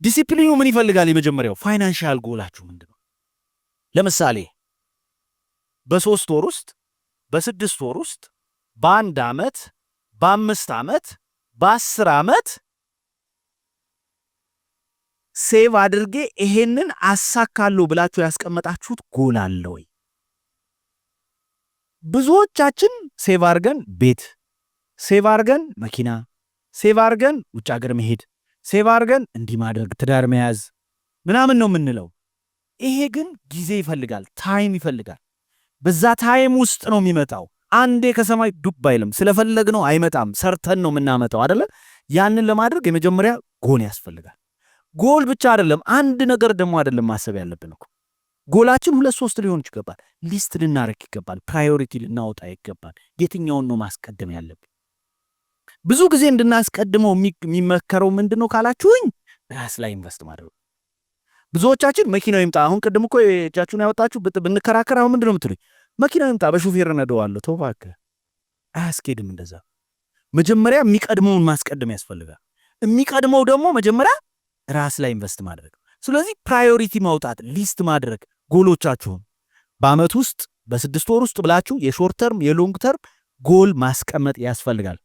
ዲሲፕሊኑ ምን ይፈልጋል? የመጀመሪያው ፋይናንሻል ጎላችሁ ምንድነው? ለምሳሌ በ3 ወር ውስጥ በ6 ወር ውስጥ በ1 ዓመት በ5 ዓመት በ10 ዓመት ሴቭ አድርጌ ይሄንን አሳካለሁ ብላችሁ ያስቀመጣችሁት ጎል አለ ወይ? ብዙዎቻችን ሴቭ አድርገን ቤት፣ ሴቭ አድርገን መኪና፣ ሴቭ አድርገን ውጭ ሀገር መሄድ፣ ሴቭ አድርገን እንዲህ ማድረግ፣ ትዳር መያዝ ምናምን ነው የምንለው። ይሄ ግን ጊዜ ይፈልጋል፣ ታይም ይፈልጋል። በዛ ታይም ውስጥ ነው የሚመጣው። አንዴ ከሰማይ ዱብ አይልም። ስለፈለግነው አይመጣም። ሰርተን ነው የምናመጣው አይደለ? ያንን ለማድረግ የመጀመሪያ ጎል ያስፈልጋል። ጎል ብቻ አይደለም፣ አንድ ነገር ደግሞ አይደለም ማሰብ ያለብን እኮ። ጎላችን 2-3 ሊሆን ይገባል። ሊስት ልናረግ ይገባል። ፕራዮሪቲ ልናወጣ ይገባል። የትኛውን ነው ማስቀደም ያለብን? ብዙ ጊዜ እንድናስቀድመው የሚመከረው ምንድነው ካላችሁኝ፣ ራስ ላይ ኢንቨስት ማድረግ። ብዙዎቻችን መኪናው ይምጣ፣ አሁን ቅድም እኮ እጃችሁን ያወጣችሁ ብንከራከር፣ አሁን ምንድነው የምትሉኝ? መኪናው ይምጣ በሹፌር ነደዋለሁ። ተው እባክህ፣ አያስኬድም እንደዛ። መጀመሪያ የሚቀድመውን ማስቀደም ያስፈልጋል። የሚቀድመው ደግሞ መጀመሪያ ራስ ላይ ኢንቨስት ማድረግ። ስለዚህ ፕራዮሪቲ ማውጣት፣ ሊስት ማድረግ ጎሎቻችሁን በአመት ውስጥ በ6 ወር ውስጥ ብላችሁ የሾርት ተርም የሎንግ ተርም ጎል ማስቀመጥ ያስፈልጋል።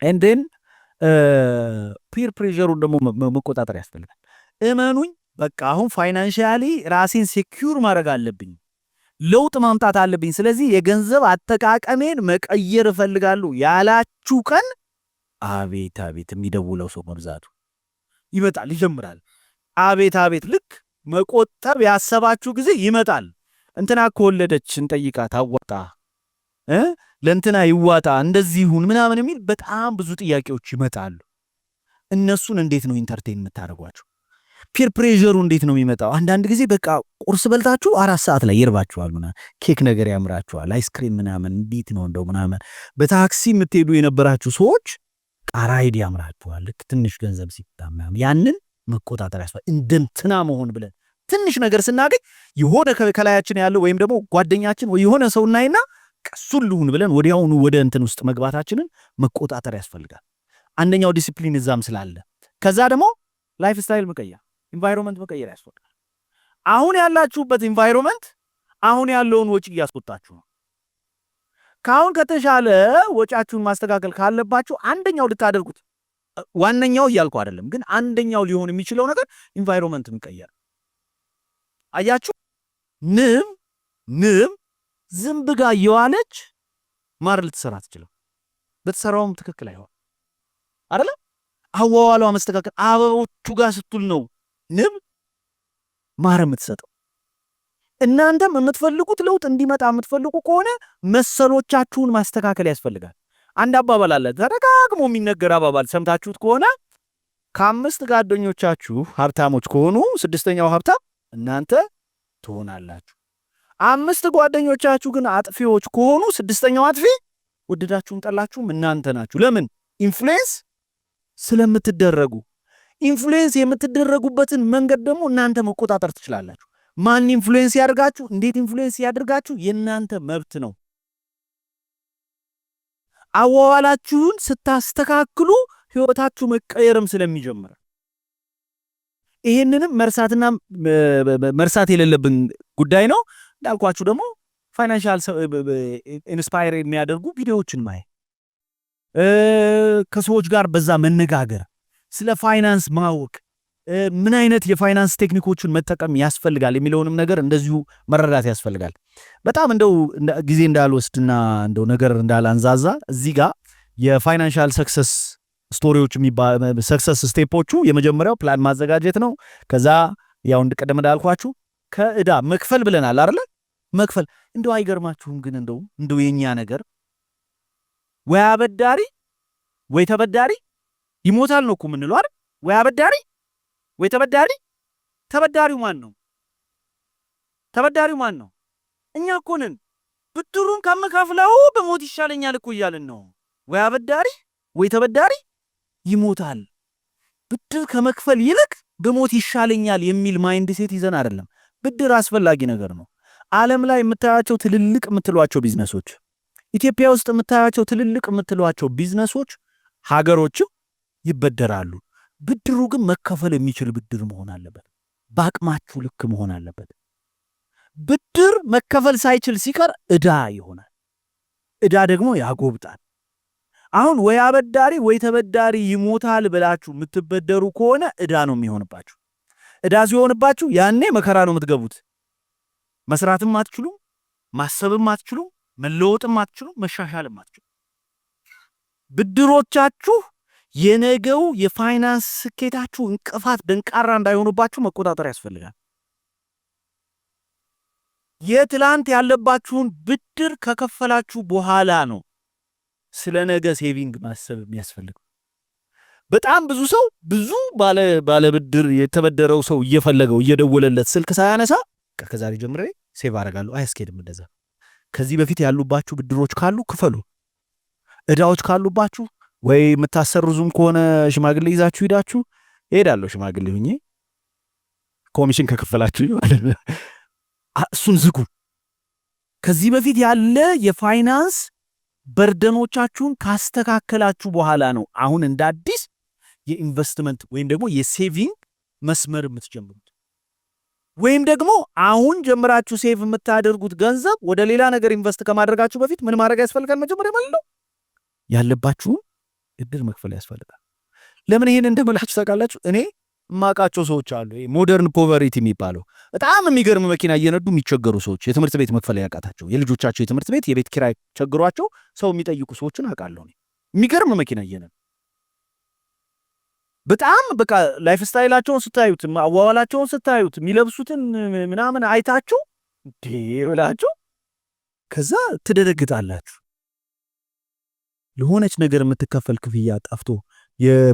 ኤንድን ፒር ፕሬሸሩን ደግሞ መቆጣጠር ያስፈልጋል። እመኑኝ፣ በቃ አሁን ፋይናንሻሊ ራሴን ሴኪዩር ማድረግ አለብኝ፣ ለውጥ ማምጣት አለብኝ። ስለዚህ የገንዘብ አጠቃቀሜን መቀየር እፈልጋለሁ ያላችሁ ቀን አቤት አቤት የሚደውለው ሰው መብዛቱ ይመጣል፣ ይጀምራል። አቤት አቤት ልክ መቆጠብ ያሰባችሁ ጊዜ ይመጣል። እንትና ከወለደች እንጠይቃት፣ አዋጣ ለእንትና ይዋጣ፣ እንደዚህ ይሁን ምናምን የሚል በጣም ብዙ ጥያቄዎች ይመጣሉ። እነሱን እንዴት ነው ኢንተርቴን የምታደርጓቸው? ፒር ፕሬሸሩ እንዴት ነው የሚመጣው? አንዳንድ ጊዜ በቃ ቁርስ በልታችሁ 4 ሰዓት ላይ ይርባችኋል፣ ምናምን ኬክ ነገር ያምራችኋል፣ አይስክሪም ምናምን እንዴት ነው እንደው ምናምን። በታክሲ የምትሄዱ የነበራችሁ ሰዎች ራይድ ያምራችኋል፣ ልክ ትንሽ ገንዘብ ሲታማ ያንን መቆጣጠር ያስፈልጋል። እንደንትና መሆን ብለን ትንሽ ነገር ስናገኝ የሆነ ከላያችን ያለው ወይም ደግሞ ጓደኛችን ወይ የሆነ ሰው እናይና ቀሱን ልሁን ብለን ወዲያውኑ ወደ እንትን ውስጥ መግባታችንን መቆጣጠር ያስፈልጋል። አንደኛው ዲሲፕሊን እዛም ስላለ፣ ከዛ ደግሞ ላይፍ ስታይል መቀየር፣ ኢንቫይሮንመንት መቀየር ያስፈልጋል። አሁን ያላችሁበት ኢንቫይሮንመንት አሁን ያለውን ወጪ እያስቆጣችሁ ነው። ካሁን ከተሻለ ወጫችሁን ማስተካከል ካለባችሁ አንደኛው ልታደርጉት ዋነኛው እያልኩ አይደለም፣ ግን አንደኛው ሊሆን የሚችለው ነገር ኢንቫይሮንመንትን ቀየር። አያችሁ ንብ ዝንብ ጋር እየዋለች ማር ልትሰራ ትችላል። በተሰራውም ትክክል አይሆን አይደለ? አዋዋሏ መስተካከል አበቦቹ ጋር ስትል ነው ንብ ማር የምትሰጠው። እናንተም የምትፈልጉት ለውጥ እንዲመጣ የምትፈልጉ ከሆነ መሰሎቻችሁን ማስተካከል ያስፈልጋል። አንድ አባባል አለ፣ ተደጋግሞ የሚነገር አባባል ሰምታችሁት ከሆነ ከአምስት ጓደኞቻችሁ ሀብታሞች ከሆኑ ስድስተኛው ሀብታም እናንተ ትሆናላችሁ። አምስት ጓደኞቻችሁ ግን አጥፊዎች ከሆኑ ስድስተኛው አጥፊ ወደዳችሁም ጠላችሁም እናንተ ናችሁ። ለምን? ኢንፍሉዌንስ ስለምትደረጉ። ኢንፍሉዌንስ የምትደረጉበትን መንገድ ደግሞ እናንተ መቆጣጠር ትችላላችሁ። ማን ኢንፍሉዌንስ ያድርጋችሁ፣ እንዴት ኢንፍሉዌንስ ያድርጋችሁ የእናንተ መብት ነው። አዋዋላችሁን ስታስተካክሉ ህይወታችሁ መቀየርም ስለሚጀምር ይሄንንም መርሳት የሌለብን ጉዳይ ነው። እንዳልኳችሁ ደግሞ ፋይናንሻል ኢንስፓየር የሚያደርጉ ቪዲዮዎችን ማየት፣ ከሰዎች ጋር በዛ መነጋገር፣ ስለ ፋይናንስ ማወቅ፣ ምን አይነት የፋይናንስ ቴክኒኮችን መጠቀም ያስፈልጋል የሚለውንም ነገር እንደዚሁ መረዳት ያስፈልጋል። በጣም እንደው ጊዜ እንዳልወስድና እንደው ነገር እንዳላንዛዛ እዚህ ጋር የፋይናንሻል ሰክሰስ ስቶሪዎች ሰክሰስ ስቴፖቹ የመጀመሪያው ፕላን ማዘጋጀት ነው። ከዛ ያው እንደቀደም እንዳልኳችሁ ከዕዳ መክፈል ብለናል አይደል? መክፈል እንደው አይገርማችሁም? ግን እንደው የኛ ነገር ወይ አበዳሪ ወይ ተበዳሪ ይሞታል ነው እኮ የምንለው አይደል? ወይ አበዳሪ ወይ ተበዳሪ። ተበዳሪው ማን ነው? ተበዳሪው ማን ነው? እኛ እኮ ነን። ብድሩን ከምከፍለው በሞት ይሻለኛል እኮ እያልን ነው። ወይ አበዳሪ ወይ ተበዳሪ ይሞታል። ብድር ከመክፈል ይልቅ በሞት ይሻለኛል የሚል ማይንድ ሴት ይዘን አይደለም። ብድር አስፈላጊ ነገር ነው። ዓለም ላይ የምታያቸው ትልልቅ የምትሏቸው ቢዝነሶች፣ ኢትዮጵያ ውስጥ የምታያቸው ትልልቅ የምትሏቸው ቢዝነሶች ሀገሮችም ይበደራሉ። ብድሩ ግን መከፈል የሚችል ብድር መሆን አለበት። በአቅማችሁ ልክ መሆን አለበት። ብድር መከፈል ሳይችል ሲቀር ዕዳ ይሆናል። ዕዳ ደግሞ ያጎብጣል። አሁን ወይ አበዳሪ ወይ ተበዳሪ ይሞታል ብላችሁ የምትበደሩ ከሆነ ዕዳ ነው የሚሆንባችሁ። ዕዳ ሲሆንባችሁ ያኔ መከራ ነው የምትገቡት። መስራትም አትችሉም፣ ማሰብም አትችሉም፣ መለወጥም አትችሉም፣ መሻሻልም አትችሉም። ብድሮቻችሁ የነገው የፋይናንስ ስኬታችሁ እንቅፋት ደንቃራ እንዳይሆኑባችሁ መቆጣጠር ያስፈልጋል። የትላንት ያለባችሁን ብድር ከከፈላችሁ በኋላ ነው ስለ ነገ ሴቪንግ ማሰብ የሚያስፈልገው። በጣም ብዙ ሰው ብዙ ባለ ብድር የተበደረው ሰው እየፈለገው እየደወለለት ስልክ ሳያነሳ ከዛሬ ጀምሬ ሴቭ አደርጋለሁ። አያስኬድም እንደዛ። ከዚህ በፊት ያሉባችሁ ብድሮች ካሉ ክፈሉ። ዕዳዎች ካሉባችሁ ወይ የምታሰርዙም ከሆነ ሽማግሌ ይዛችሁ ሄዳችሁ እሄዳለሁ ሽማግሌ ሁኜ ኮሚሽን ከከፈላችሁ ማለት ነው፣ እሱን ዝጉ። ከዚህ በፊት ያለ የፋይናንስ በርደኖቻችሁን ካስተካከላችሁ በኋላ ነው አሁን እንደ አዲስ የኢንቨስትመንት ወይም ደግሞ የሴቪንግ መስመር የምትጀምሩት። ወይም ደግሞ አሁን ጀምራችሁ ሴቭ የምታደርጉት ገንዘብ ወደ ሌላ ነገር ኢንቨስት ከማድረጋችሁ በፊት ምን ማድረግ ያስፈልጋል? መጀመሪያ ማለት ነው ያለባችሁን እድር መክፈል ያስፈልጋል። ለምን ይሄን እንደምላችሁ ታውቃላችሁ? እኔ ማቃቸው ሰዎች አሉ። ሞደርን ፖቨሪቲ የሚባለው በጣም የሚገርም መኪና እየነዱ የሚቸገሩ ሰዎች፣ የትምህርት ቤት መክፈል ያቃታቸው፣ የልጆቻቸው የትምህርት ቤት የቤት ኪራይ ቸግሯቸው ሰው የሚጠይቁ ሰዎችን አውቃለሁ። የሚገርም መኪና እየነዱ በጣም በቃ ላይፍ ስታይላቸውን ስታዩት፣ አዋዋላቸውን ስታዩት፣ የሚለብሱትን ምናምን አይታችሁ ብላችሁ ከዛ ትደነግጣላችሁ። ለሆነች ነገር የምትከፈል ክፍያ ጠፍቶ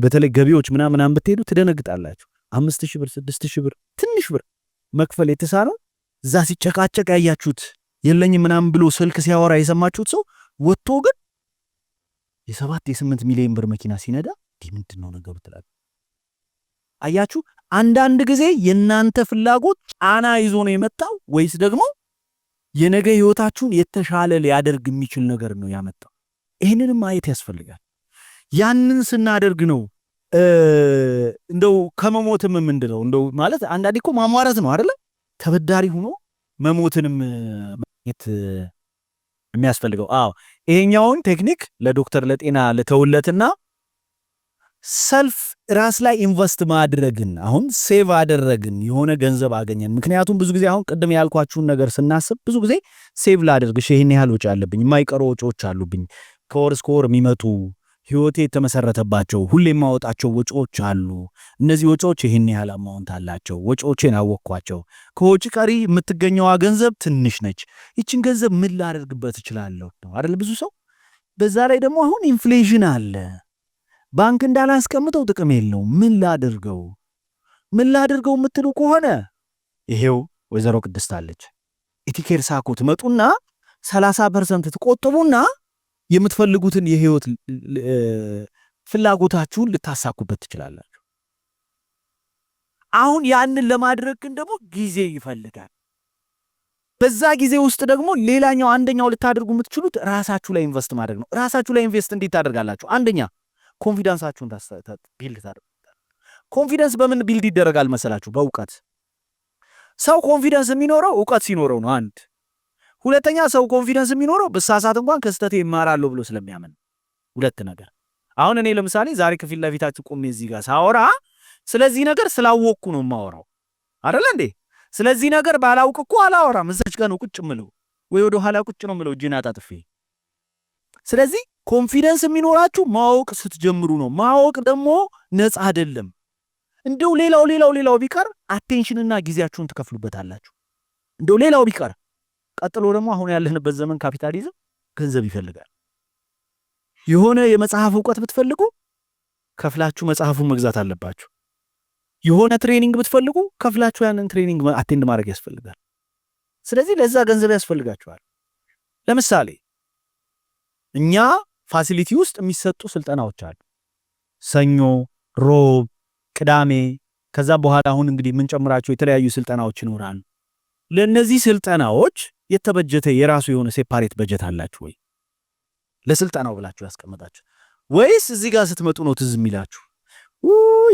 በተለይ ገቢዎች ምናምን ብትሄዱ ትደነግጣላችሁ። 5000 ብር 6000 ብር ትንሽ ብር መክፈል የተሳነው እዛ ሲጨቃጨቅ ያያችሁት የለኝም ምናምን ብሎ ስልክ ሲያወራ የሰማችሁት ሰው ወጥቶ ግን የ7 የ8 ሚሊዮን ብር መኪና ሲነዳ ምንድነው ነገሩ ትላል። አያችሁ፣ አንዳንድ ጊዜ የናንተ ፍላጎት ጫና ይዞ ነው የመጣው ወይስ ደግሞ የነገ ህይወታችሁን የተሻለ ሊያደርግ የሚችል ነገር ነው ያመጣው? ይሄንንም ማየት ያስፈልጋል። ያንን ስናደርግ ነው እንደው ከመሞትም ምንድነው እንደው ማለት አንዳንዴ እኮ ማሟረት ነው አይደለ? ተበዳሪ ሆኖ መሞትንም ማግኘት የሚያስፈልገው። ይሄኛውን ቴክኒክ ለዶክተር ለጤና ለተውለትና ሰልፍ ራስ ላይ ኢንቨስት ማድረግን አሁን ሴቭ አደረግን የሆነ ገንዘብ አገኘን። ምክንያቱም ብዙ ጊዜ አሁን ቅድም ያልኳችሁን ነገር ስናስብ ብዙ ጊዜ ሴቭ ላደርግሽ ይሄን ያህል ወጪ አለብኝ፣ የማይቀሩ ወጪዎች አሉብኝ፣ ከወር እስከ ወር የሚመጡ ህይወቴ የተመሰረተባቸው ሁሌ የማወጣቸው ወጪዎች አሉ። እነዚህ ወጪዎች ይሄን ያህል አማውንት አላቸው። ወጪዎቼን አወቅኳቸው። ከወጪ ቀሪ የምትገኘዋ ገንዘብ ትንሽ ነች። ይችን ገንዘብ ምን ላደርግበት እችላለሁ ነው አይደል? ብዙ ሰው በዛ ላይ ደግሞ አሁን ኢንፍሌሽን አለ። ባንክ እንዳላስቀምጠው ጥቅም የለውም። ምን ላድርገው የምትሉ ከሆነ ይሄው ወይዘሮ ቅድስት አለች። ኢቲኬር ሳኮ ትመጡና 30% ትቆጥቡና የምትፈልጉትን የህይወት ፍላጎታችሁን ልታሳኩበት ትችላላችሁ። አሁን ያንን ለማድረግ ግን ደግሞ ጊዜ ይፈልጋል። በዛ ጊዜ ውስጥ ደግሞ ሌላኛው አንደኛው ልታደርጉ የምትችሉት ራሳችሁ ላይ ኢንቨስት ማድረግ ነው። ራሳችሁ ላይ ኢንቨስት እንዴት ታደርጋላችሁ? አንደኛ ኮንፊደንሳችሁን ቢልድ ታደርጋላችሁ። ኮንፊደንስ በምን ቢልድ ይደረጋል መሰላችሁ? በእውቀት። ሰው ኮንፊደንስ የሚኖረው እውቀት ሲኖረው ነው። አንድ ሁለተኛ ሰው ኮንፊደንስ የሚኖረው በሳሳት እንኳን ከስተት ይማራል ብሎ ስለሚያምን። ሁለት ነገር። አሁን እኔ ለምሳሌ ዛሬ ከፊት ለፊታችሁ ቆሜ እዚህ ጋር ሳወራ ስለዚህ ነገር ስላወቅኩ ነው የማወራው አይደል እንዴ? ስለዚህ ነገር ባላውቅ እኮ አላወራም። እዛች ጋር ነው ቁጭ ምለው ወይ ወደ ኋላ ቁጭ ነው ምለው እጄን አጣጥፌ። ስለዚህ ኮንፊደንስ የሚኖራችሁ ማወቅ ስትጀምሩ ነው። ማወቅ ደግሞ ነፃ አይደለም። እንደው ሌላው ቢቀር አቴንሽንና ጊዜያችሁን ትከፍሉበታላችሁ። እንደው ሌላው ቢቀር ቀጥሎ ደግሞ አሁን ያለንበት ዘመን ካፒታሊዝም ገንዘብ ይፈልጋል። የሆነ የመጽሐፍ ዕውቀት ብትፈልጉ ከፍላችሁ መጽሐፉን መግዛት አለባችሁ። የሆነ ትሬኒንግ ብትፈልጉ ከፍላችሁ ያንን ትሬኒንግ አቴንድ ማድረግ ያስፈልጋል። ስለዚህ ለዛ ገንዘብ ያስፈልጋችኋል። ለምሳሌ እኛ ፋሲሊቲ ውስጥ የሚሰጡ ስልጠናዎች አሉ። ሰኞ፣ ሮብ፣ ቅዳሜ ከዛ በኋላ አሁን እንግዲህ የምንጨምራቸው የተለያዩ ስልጠናዎች ይኖራሉ። ለነዚህ ስልጠናዎች የተበጀተ የራሱ የሆነ ሴፓሬት በጀት አላችሁ ወይ? ለስልጠናው ብላችሁ ያስቀመጣችሁ ወይስ እዚህ ጋር ስትመጡ ነው ትዝ የሚላችሁ?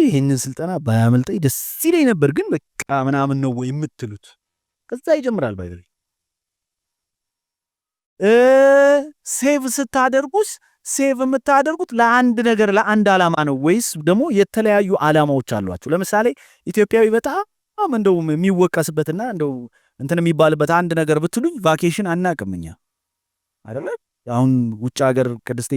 ይሄንን ስልጠና ባያመልጠኝ ደስ ይለኝ ነበር ግን በቃ ምናምን ነው ወይ የምትሉት? ከዛ ይጀምራል ባይዘ ሴቭ ስታደርጉስ ሴቭ የምታደርጉት ለአንድ ነገር ለአንድ ዓላማ ነው ወይስ ደግሞ የተለያዩ ዓላማዎች አሏችሁ? ለምሳሌ ኢትዮጵያዊ በጣም እንደው የሚወቀስበትና እንደው እንትን የሚባልበት አንድ ነገር ብትሉኝ ቫኬሽን አናቅምኛ አይደለ? አሁን ውጭ ሀገር ቅድስቴ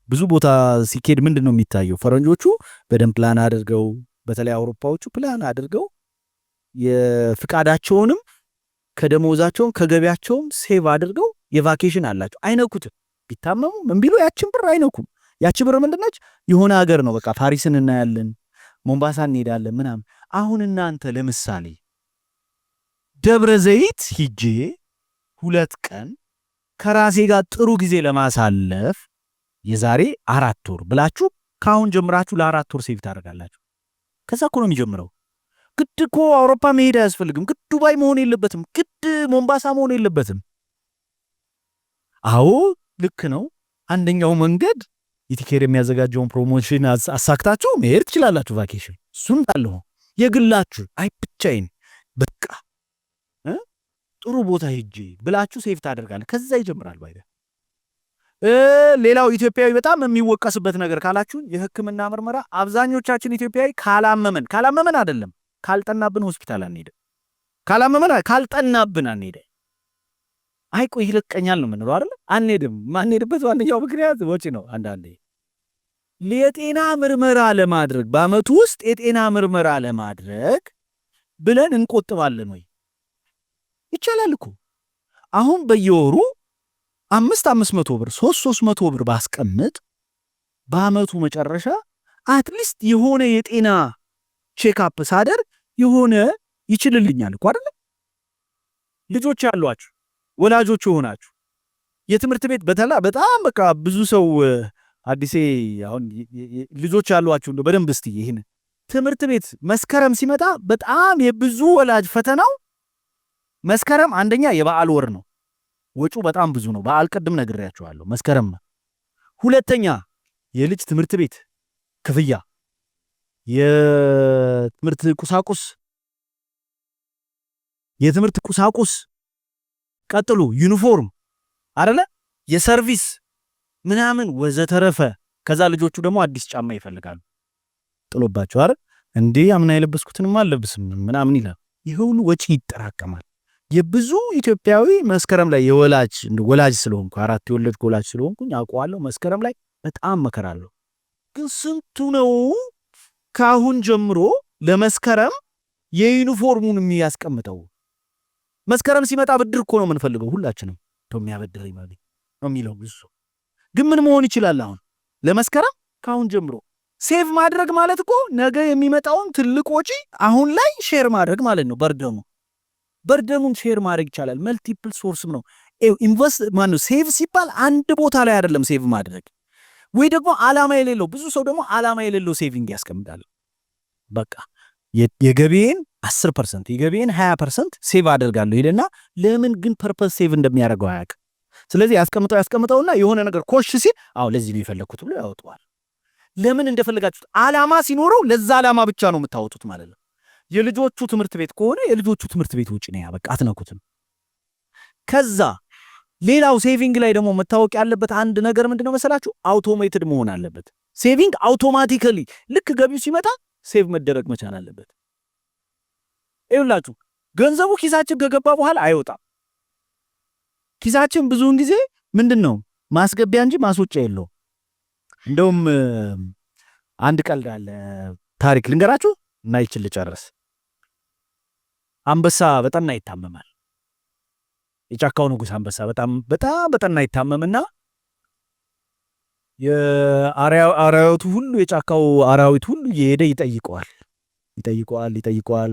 ብዙ ቦታ ሲኬድ ምንድነው የሚታየው? ፈረንጆቹ በደንብ ፕላን አድርገው በተለይ አውሮፓዎቹ ፕላን አድርገው የፍቃዳቸውንም ከደሞዛቸውም ከገቢያቸውም ሴቭ አድርገው የቫኬሽን አላቸው። አይነኩትም። ቢታመሙ ምን ቢሉ ያችን ብር አይነኩም። ያቺ ብር ምንድነች? የሆነ ሀገር ነው። በቃ ፓሪስን እናያለን፣ ሞምባሳ እንሄዳለን ምናምን። አሁን እናንተ ለምሳሌ ደብረ ዘይት ሂጄ 2 ቀን ከራሴ ጋር ጥሩ ጊዜ ለማሳለፍ የዛሬ 4 ወር ብላችሁ ካሁን ጀምራችሁ ለ4 ወር ሴቭ ታደርጋላችሁ። ከዛ እኮ ነው የሚጀምረው። ግድ እኮ አውሮፓ መሄድ አያስፈልግም። ግድ ዱባይ መሆን የለበትም። ግድ ሞምባሳ መሆን የለበትም። አዎ ልክ ነው። አንደኛው መንገድ ኢቲኬር የሚያዘጋጀውን ፕሮሞሽን አሳክታችሁ መሄድ ትችላላችሁ። ቫኬሽን እሱን ታለሁ የግላችሁ አይ ብቻዬን በቃ ጥሩ ቦታ ሄጄ ብላችሁ ሴፍ ታደርጋለህ። ከዛ ይጀምራል ባይደ ሌላው ኢትዮጵያዊ በጣም የሚወቀስበት ነገር ካላችሁ የሕክምና ምርመራ አብዛኞቻችን ኢትዮጵያዊ ካላመመን አይደለም ካልጠናብን ሆስፒታል አንሄድም። ካልጠናብን አንሄድም። አይ ቆይ ይለቀኛል ነው የምንለው አይደል? አንሄድም። ማንሄድበት ዋነኛው ምክንያት ወጪ ነው። አንዳንዴ የጤና ምርመራ ለማድረግ በአመቱ ውስጥ የጤና ምርመራ ለማድረግ ብለን እንቆጥባለን ወይ? ይቻላል እኮ አሁን በየወሩ 500 ብር 300 ብር ባስቀምጥ በአመቱ መጨረሻ አትሊስት የሆነ የጤና ቼክአፕ ሳደርግ የሆነ ይችልልኛል እኮ አይደል? ልጆች ያሏችሁ ወላጆች ሆናችሁ የትምህርት ቤት በጣም በቃ ብዙ ሰው አዲሴ አሁን ልጆች ያሏችሁ እንደው በደንብ እስቲ ይሄን ትምህርት ቤት መስከረም ሲመጣ በጣም የብዙ ወላጅ ፈተናው መስከረም አንደኛ የበዓል ወር ነው። ወጪው በጣም ብዙ ነው። በዓል ቅድም ነግሬያችኋለሁ መስከረም። ሁለተኛ የልጅ ትምህርት ቤት ክፍያ፣ የትምህርት ቁሳቁስ የትምህርት ቁሳቁስ ቀጥሉ ዩኒፎርም አይደለ የሰርቪስ ምናምን ወዘተረፈ ከዛ ልጆቹ ደግሞ አዲስ ጫማ ይፈልጋሉ ጥሎባቸው አይደል እንዴ አምና የለበስኩትንም አልለብስም ምናምን ይላል ይሄ ሁሉ ወጪ ይጠራቀማል የብዙ ኢትዮጵያዊ መስከረም ላይ ወላጅ ስለሆንኩ አራት የወለድኩ ወላጅ ስለሆንኩኝ አውቀዋለሁ መስከረም ላይ በጣም መከራለሁ ግን ስንቱ ነው ካሁን ጀምሮ ለመስከረም የዩኒፎርሙን የሚያስቀምጠው መስከረም ሲመጣ ብድር እኮ ነው የምንፈልገው ሁላችንም የሚያበድረኝ ማለት ነው የሚለው ብዙ ግን ምን መሆን ይችላል አሁን ለመስከረም ካሁን ጀምሮ ሴቭ ማድረግ ማለት እኮ ነገ የሚመጣውን ትልቅ ወጪ አሁን ላይ ሼር ማድረግ ማለት ነው በርደሙን ሼር ማድረግ ይቻላል መልቲፕል ሶርስም ነው ኢንቨስት ማነው ሴቭ ሲባል አንድ ቦታ ላይ አይደለም ሴቭ ማድረግ ወይ ደግሞ ዓላማ የሌለው ብዙ ሰው ደግሞ ዓላማ የሌለው ሴቪንግ ያስቀምጣል በቃ የገቢዬን 10% የገቢዬን 20% ሴቭ አደርጋለሁ ይልና ለምን ግን ፐርፐስ ሴቭ እንደሚያደርገው አያውቅ ስለዚህ ያስቀምጠውና የሆነ ነገር ኮሽ ሲል አው ለዚህ ነው የፈለኩት ብሎ ያወጣዋል ለምን እንደፈለጋችሁት ዓላማ ሲኖረው ለዛ ዓላማ ብቻ ነው የምታወጡት ማለት ነው የልጆቹ ትምህርት ቤት ከሆነ የልጆቹ ትምህርት ቤት ውጪ ነው ያበቃ አትነኩትም ከዛ ሌላው ሴቪንግ ላይ ደግሞ መታወቅ ያለበት አንድ ነገር ምንድነው መሰላችሁ አውቶሜትድ መሆን አለበት ሴቪንግ አውቶማቲካሊ ልክ ገቢው ሲመጣ ሴቭ መደረግ መቻል አለበት ይኸውላችሁ ገንዘቡ ኪሳችን ከገባ በኋላ አይወጣም ኪሳችን ብዙውን ጊዜ ምንድነው ማስገቢያ እንጂ ማስወጫ የለው እንደውም አንድ ቀልድ አለ ታሪክ ልንገራችሁ እና ይችል ጨርስ አንበሳ በጣም ይታመማል የጫካው ንጉስ አንበሳ በጣም ይታመምና የአራዊቱ ሁሉ የጫካው አራዊት ሁሉ እየሄደ ይጠይቀዋል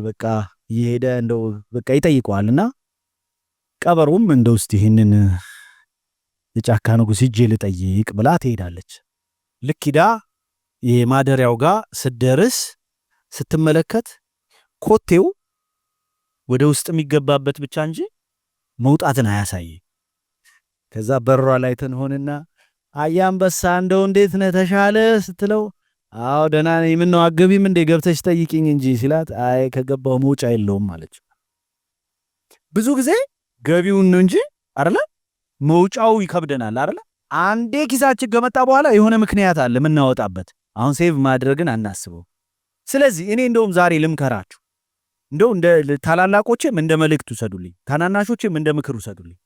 በቃ እየሄደ እንደው በቃ ይጠይቀዋልና ቀበሮም እንደው እስቲ ይሄንን የጫካ ንጉስ ሂጄ ልጠይቅ ብላ ትሄዳለች ልክ ሂዳ የማደሪያው ጋር ስትደርስ ስትመለከት ኮቴው ወደ ውስጥ የሚገባበት ብቻ እንጂ መውጣትን አያሳይ ከዛ በሯ ላይ ተንሆንና አያንበሳ እንደው እንዴት ነህ ተሻለ ስትለው አው ደህና ነኝ ምን ነው አገቢም እንደ ገብተሽ ጠይቂኝ እንጂ ሲላት አይ ከገባው መውጫ የለውም አለች ብዙ ጊዜ ገቢውን ነው እንጂ አይደለ መውጫው ይከብደናል አይደለ አንዴ ኪሳችን ከመጣ በኋላ የሆነ ምክንያት አለ ምናወጣበት አሁን ሴቭ ማድረግን አናስበው ስለዚህ እኔ እንደውም ዛሬ ልምከራችሁ እንደው እንደ ታላላቆችም እንደ መልእክት ውሰዱልኝ ታናናሾችም እንደ ምክር ውሰዱልኝ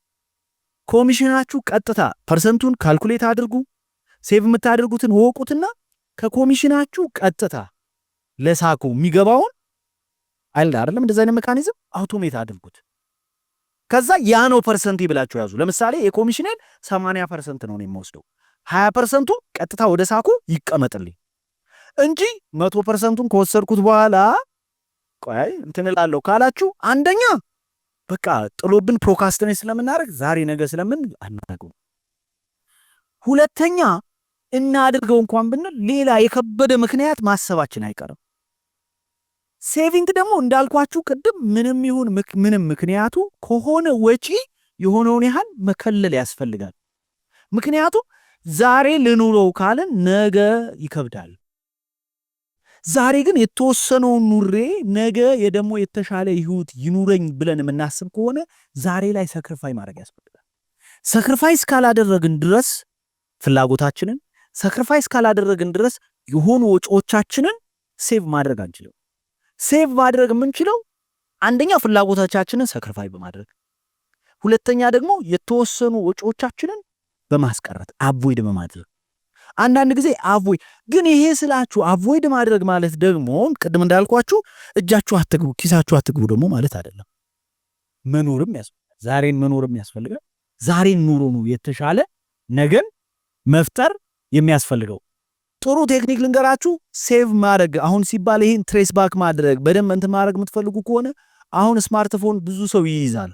ኮሚሽናችሁ ቀጥታ ፐርሰንቱን ካልኩሌት አድርጉ ሴቭ የምታደርጉትን ወቁትና ከኮሚሽናችሁ ቀጥታ ለሳኩ የሚገባውን አይደለም እንደዛ አይነት ሜካኒዝም አውቶሜት አድርጉት ከዛ ያ ነው ፐርሰንት ይብላችሁ ያዙ ለምሳሌ የኮሚሽኔን 80% ነው የምወስደው 20%ቱ ቀጥታ ወደ ሳኩ ይቀመጥልኝ እንጂ 100%ቱን ከወሰድኩት በኋላ ቆይ እንትንላለሁ ካላችሁ አንደኛ በቃ ጥሎብን ፕሮካስቲኔት ስለምናደርግ ዛሬ ነገ ስለምን አናደርገው ሁለተኛ እናድርገው እንኳን ብንል ሌላ የከበደ ምክንያት ማሰባችን አይቀርም ሴቪንግ ደግሞ እንዳልኳችሁ ቅድም ምንም ምክንያቱ ከሆነ ወጪ የሆነውን ያህል መከለል ያስፈልጋል ምክንያቱ ዛሬ ልኑረው ካለን ነገ ይከብዳል ዛሬ ግን የተወሰነው ኑሬ ነገ የደሞ የተሻለ ህይወት ይኑረኝ ብለን የምናስብ ከሆነ ዛሬ ላይ ሳክሪፋይ ማድረግ ያስፈልጋል ሳክሪፋይስ ካላደረግን ድረስ ፍላጎታችንን ሳክሪፋይስ ካላደረግን ድረስ የሆኑ ወጪዎቻችንን ሴቭ ማድረግ አንችልም ሴቭ ማድረግ የምንችለው አንደኛ ፍላጎታችንን ሳክሪፋይ በማድረግ ሁለተኛ ደግሞ የተወሰኑ ወጪዎቻችንን በማስቀረት አቮይድ በማድረግ አንዳንድ ጊዜ አቮይድ ግን ይሄ ስላችሁ አቮይድ ማድረግ ማለት ደግሞ ቅድም እንዳልኳችሁ እጃችሁ አትግቡ ኪሳችሁ አትግቡ ደግሞ ማለት አይደለም መኖርም ያስፈልጋል ዛሬን መኖርም ያስፈልጋል ዛሬን ኑሮ ነው የተሻለ ነገን መፍጠር የሚያስፈልገው ጥሩ ቴክኒክ ልንገራችሁ ሴቭ ማድረግ አሁን ሲባል ይሄን ትሬስ ባክ ማድረግ በደንብ እንት ማድረግ የምትፈልጉ ከሆነ አሁን ስማርትፎን ብዙ ሰው ይይዛል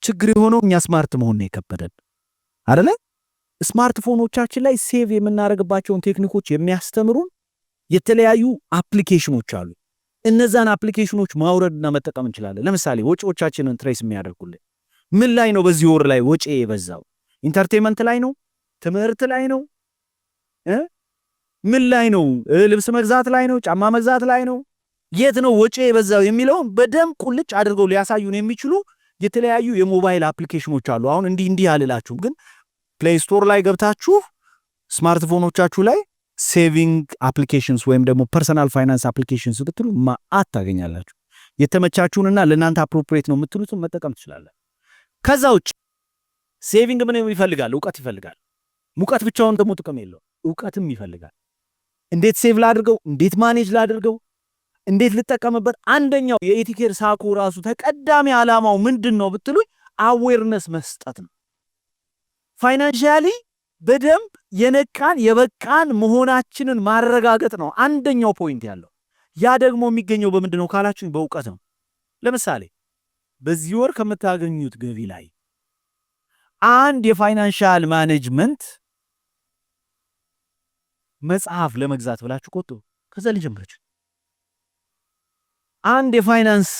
ችግር የሆነው እኛ ስማርት መሆን ነው የከበደን አይደለ ስማርትፎኖቻችን ላይ ሴቭ የምናደርግባቸውን ቴክኒኮች የሚያስተምሩን የተለያዩ አፕሊኬሽኖች አሉ እነዛን አፕሊኬሽኖች ማውረድና መጠቀም እንችላለን ለምሳሌ ወጪዎቻችንን ትሬስ የሚያደርጉልን ምን ላይ ነው በዚህ ወር ላይ ወጪ የበዛው ኢንተርቴይንመንት ላይ ነው ትምህርት ላይ ነው ምን ላይ ነው ልብስ መግዛት ላይ ነው ጫማ መግዛት ላይ ነው የት ነው ወጪ የበዛው የሚለውን በደንብ ቁልጭ አድርገው ሊያሳዩን የሚችሉ የተለያዩ የሞባይል አፕሊኬሽኖች አሉ። አሁን እንዲህ አልላችሁም፣ ግን ፕሌይ ስቶር ላይ ገብታችሁ ስማርትፎኖቻችሁ ላይ ሴቪንግ አፕሊኬሽንስ ወይም ደግሞ ፐርሰናል ፋይናንስ አፕሊኬሽንስ ብትሉ ማአት ታገኛላችሁ። የተመቻችሁንና ለእናንተ አፕሮፕሪየት ነው የምትሉትን መጠቀም ትችላላችሁ። ከዛ ውጭ ሴቪንግ ምን ይፈልጋል? እውቀት ይፈልጋል። ሙቀት ብቻውን ደግሞ ጥቅም የለው፣ እውቀትም ይፈልጋል። እንዴት ሴቭ ላድርገው፣ እንዴት ማኔጅ ላድርገው፣ እንዴት ልጠቀምበት። አንደኛው የኢቲኬር ሳኮ ራሱ ተቀዳሚ ዓላማው ምንድነው ብትሉኝ አዌርነስ መስጠት ነው። ፋይናንሻሊ በደንብ የነቃን የበቃን መሆናችንን ማረጋገጥ ነው አንደኛው ፖይንት ያለው። ያ ደግሞ የሚገኘው በምንድነው ካላችሁኝ በእውቀት ነው። ለምሳሌ በዚህ ወር ከምታገኙት ገቢ ላይ አንድ የፋይናንሻል ማኔጅመንት መጽሐፍ ለመግዛት ብላችሁ ቆጥቡ። ከዛ ልጀምረች አንድ የፋይናንስ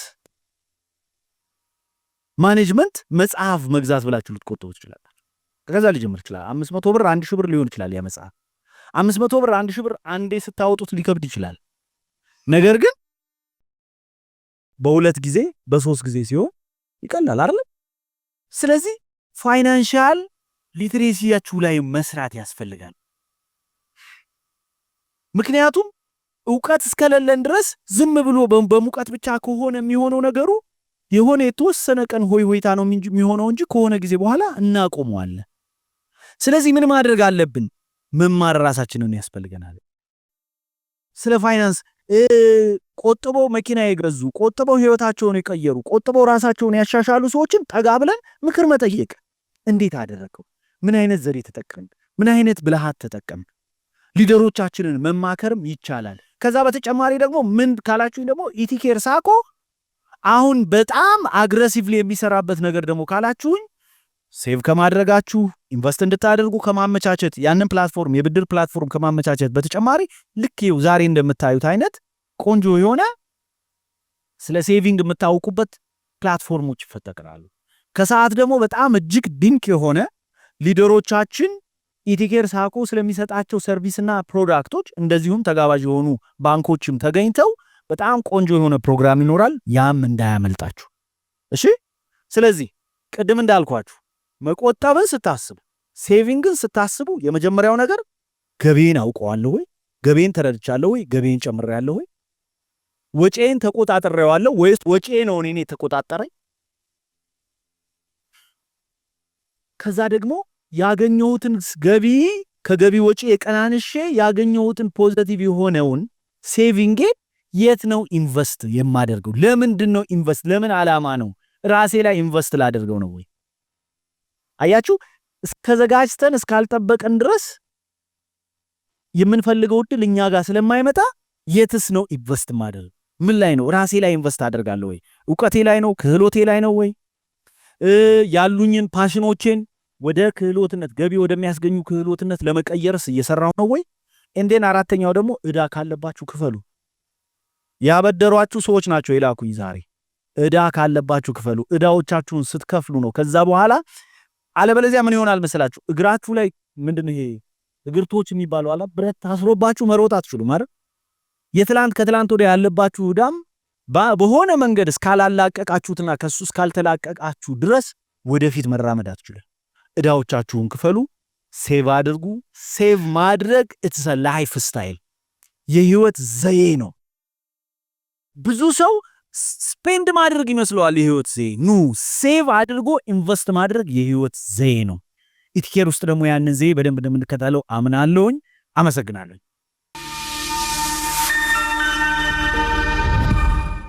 ማኔጅመንት መጽሐፍ መግዛት ብላችሁ ልትቆጥቡ ትችላላችሁ። ከዛ ልጀምር ይችላል። 500 ብር 1000 ብር ሊሆን ይችላል ያ መጽሐፍ። 500 ብር 1000 ብር አንዴ ስታወጡት ሊከብድ ይችላል። ነገር ግን በሁለት ጊዜ በሶስት ጊዜ ሲሆን ይቀላል አይደል? ስለዚህ ፋይናንሻል ሊትሬሲያችሁ ላይ መስራት ያስፈልጋል። ምክንያቱም እውቀት እስከሌለን ድረስ ዝም ብሎ በሙቀት ብቻ ከሆነ የሚሆነው ነገሩ የሆነ የተወሰነ ቀን ሆይታ ነው የሚሆነው እንጂ ከሆነ ጊዜ በኋላ እናቆመዋለን። ስለዚህ ምን ማድረግ አለብን? መማር ራሳችንን ያስፈልገናል። ስለ ፋይናንስ ቆጥበው መኪና የገዙ ቆጥበው ህይወታቸውን የቀየሩ ቆጥበው ራሳቸውን ያሻሻሉ ሰዎችን ጠጋ ብለን ምክር መጠየቅ። እንዴት አደረከው? ምን አይነት ዘዴ ተጠቀምክ? ምን አይነት ብልሃት ተጠቀምክ? ሊደሮቻችንን መማከርም ይቻላል። ከዛ በተጨማሪ ደግሞ ምን ካላችሁኝ ደግሞ ኢቲኬር ሳኮ አሁን በጣም አግሬሲቭሊ የሚሰራበት ነገር ደግሞ ካላችሁኝ ሴቭ ከማድረጋችሁ ኢንቨስት እንድታደርጉ ከማመቻቸት ያንን ፕላትፎርም የብድር ፕላትፎርም ከማመቻቸት በተጨማሪ ልክ ይው ዛሬ እንደምታዩት አይነት ቆንጆ የሆነ ስለ ሴቪንግ የምታውቁበት ፕላትፎርሞች ይፈጠራሉ። ከሰዓት ደግሞ በጣም እጅግ ድንቅ የሆነ ሊደሮቻችን ኢቲኬር ሳኮ ስለሚሰጣቸው ሰርቪስና ፕሮዳክቶች እንደዚሁም ተጋባዥ የሆኑ ባንኮችም ተገኝተው በጣም ቆንጆ የሆነ ፕሮግራም ይኖራል። ያም እንዳያመልጣችሁ እሺ። ስለዚህ ቅድም እንዳልኳችሁ መቆጠብን ስታስቡ ሴቪንግን ስታስቡ የመጀመሪያው ነገር ገቤን አውቀዋለሁ ወይ? ገቤን ተረድቻለሁ ወይ? ገቤን ጨምሬያለሁ ወይ? ወጪን ተቆጣጥሬዋለሁ ወይስ ወጪ ነው እኔ ተቆጣጣረኝ? ከዛ ደግሞ ያገኘሁትን ገቢ ከገቢ ወጪ የቀናንሼ ያገኘሁትን ፖዚቲቭ የሆነውን ሴቪንግ የት ነው ኢንቨስት የማደርገው? ለምንድን ነው ኢንቨስት? ለምን ዓላማ ነው? ራሴ ላይ ኢንቨስት ላደርገው ነው ወይ? አያችሁ፣ እስከዘጋጅተን እስካልጠበቀን ድረስ የምንፈልገው ዕድል እኛ ጋር ስለማይመጣ የትስ ነው ኢንቨስት ማደርገው? ምን ላይ ነው? ራሴ ላይ ኢንቨስት አደርጋለሁ ወይ? ዕውቀቴ ላይ ነው? ክህሎቴ ላይ ነው ወይ? ያሉኝን ፓሽኖቼን ወደ ክህሎትነት ገቢ ወደሚያስገኙ ክህሎትነት ለመቀየርስ እየሰራው ነው ወይ? እንዴን አራተኛው ደግሞ ዕዳ ካለባችሁ ክፈሉ። ያበደሯችሁ ሰዎች ናቸው የላኩኝ ዛሬ። ዕዳ ካለባችሁ ክፈሉ። ዕዳዎቻችሁን ስትከፍሉ ነው ከዛ በኋላ አለበለዚያ ምን ይሆናል መሰላችሁ? እግራችሁ ላይ ምንድነው ይሄ እግርቶች የሚባለው አላ ብረት ታስሮባችሁ መሮጥ አትችሉም አይደል? የትላንት ከትላንት ወዲያ ያለባችሁ ዕዳም በሆነ መንገድ እስካላላቀቃችሁትና ከሱ እስካልተላቀቃችሁ ድረስ ወደፊት መራመድ አትችሉም። ዕዳዎቻችሁን ክፈሉ፣ ሴቭ አድርጉ። ሴቭ ማድረግ ኢትስ አ ላይፍ ስታይል፣ የህይወት ዘዬ ነው። ብዙ ሰው ስፔንድ ማድረግ ይመስለዋል የህይወት ዘዬ። ኑ ሴቭ አድርጎ ኢንቨስት ማድረግ የህይወት ዘዬ ነው። ኢቲኬር ውስጥ ደግሞ ያንን ዘዬ በደንብ እንደምንከታለው አምናለሁኝ። አመሰግናለሁ።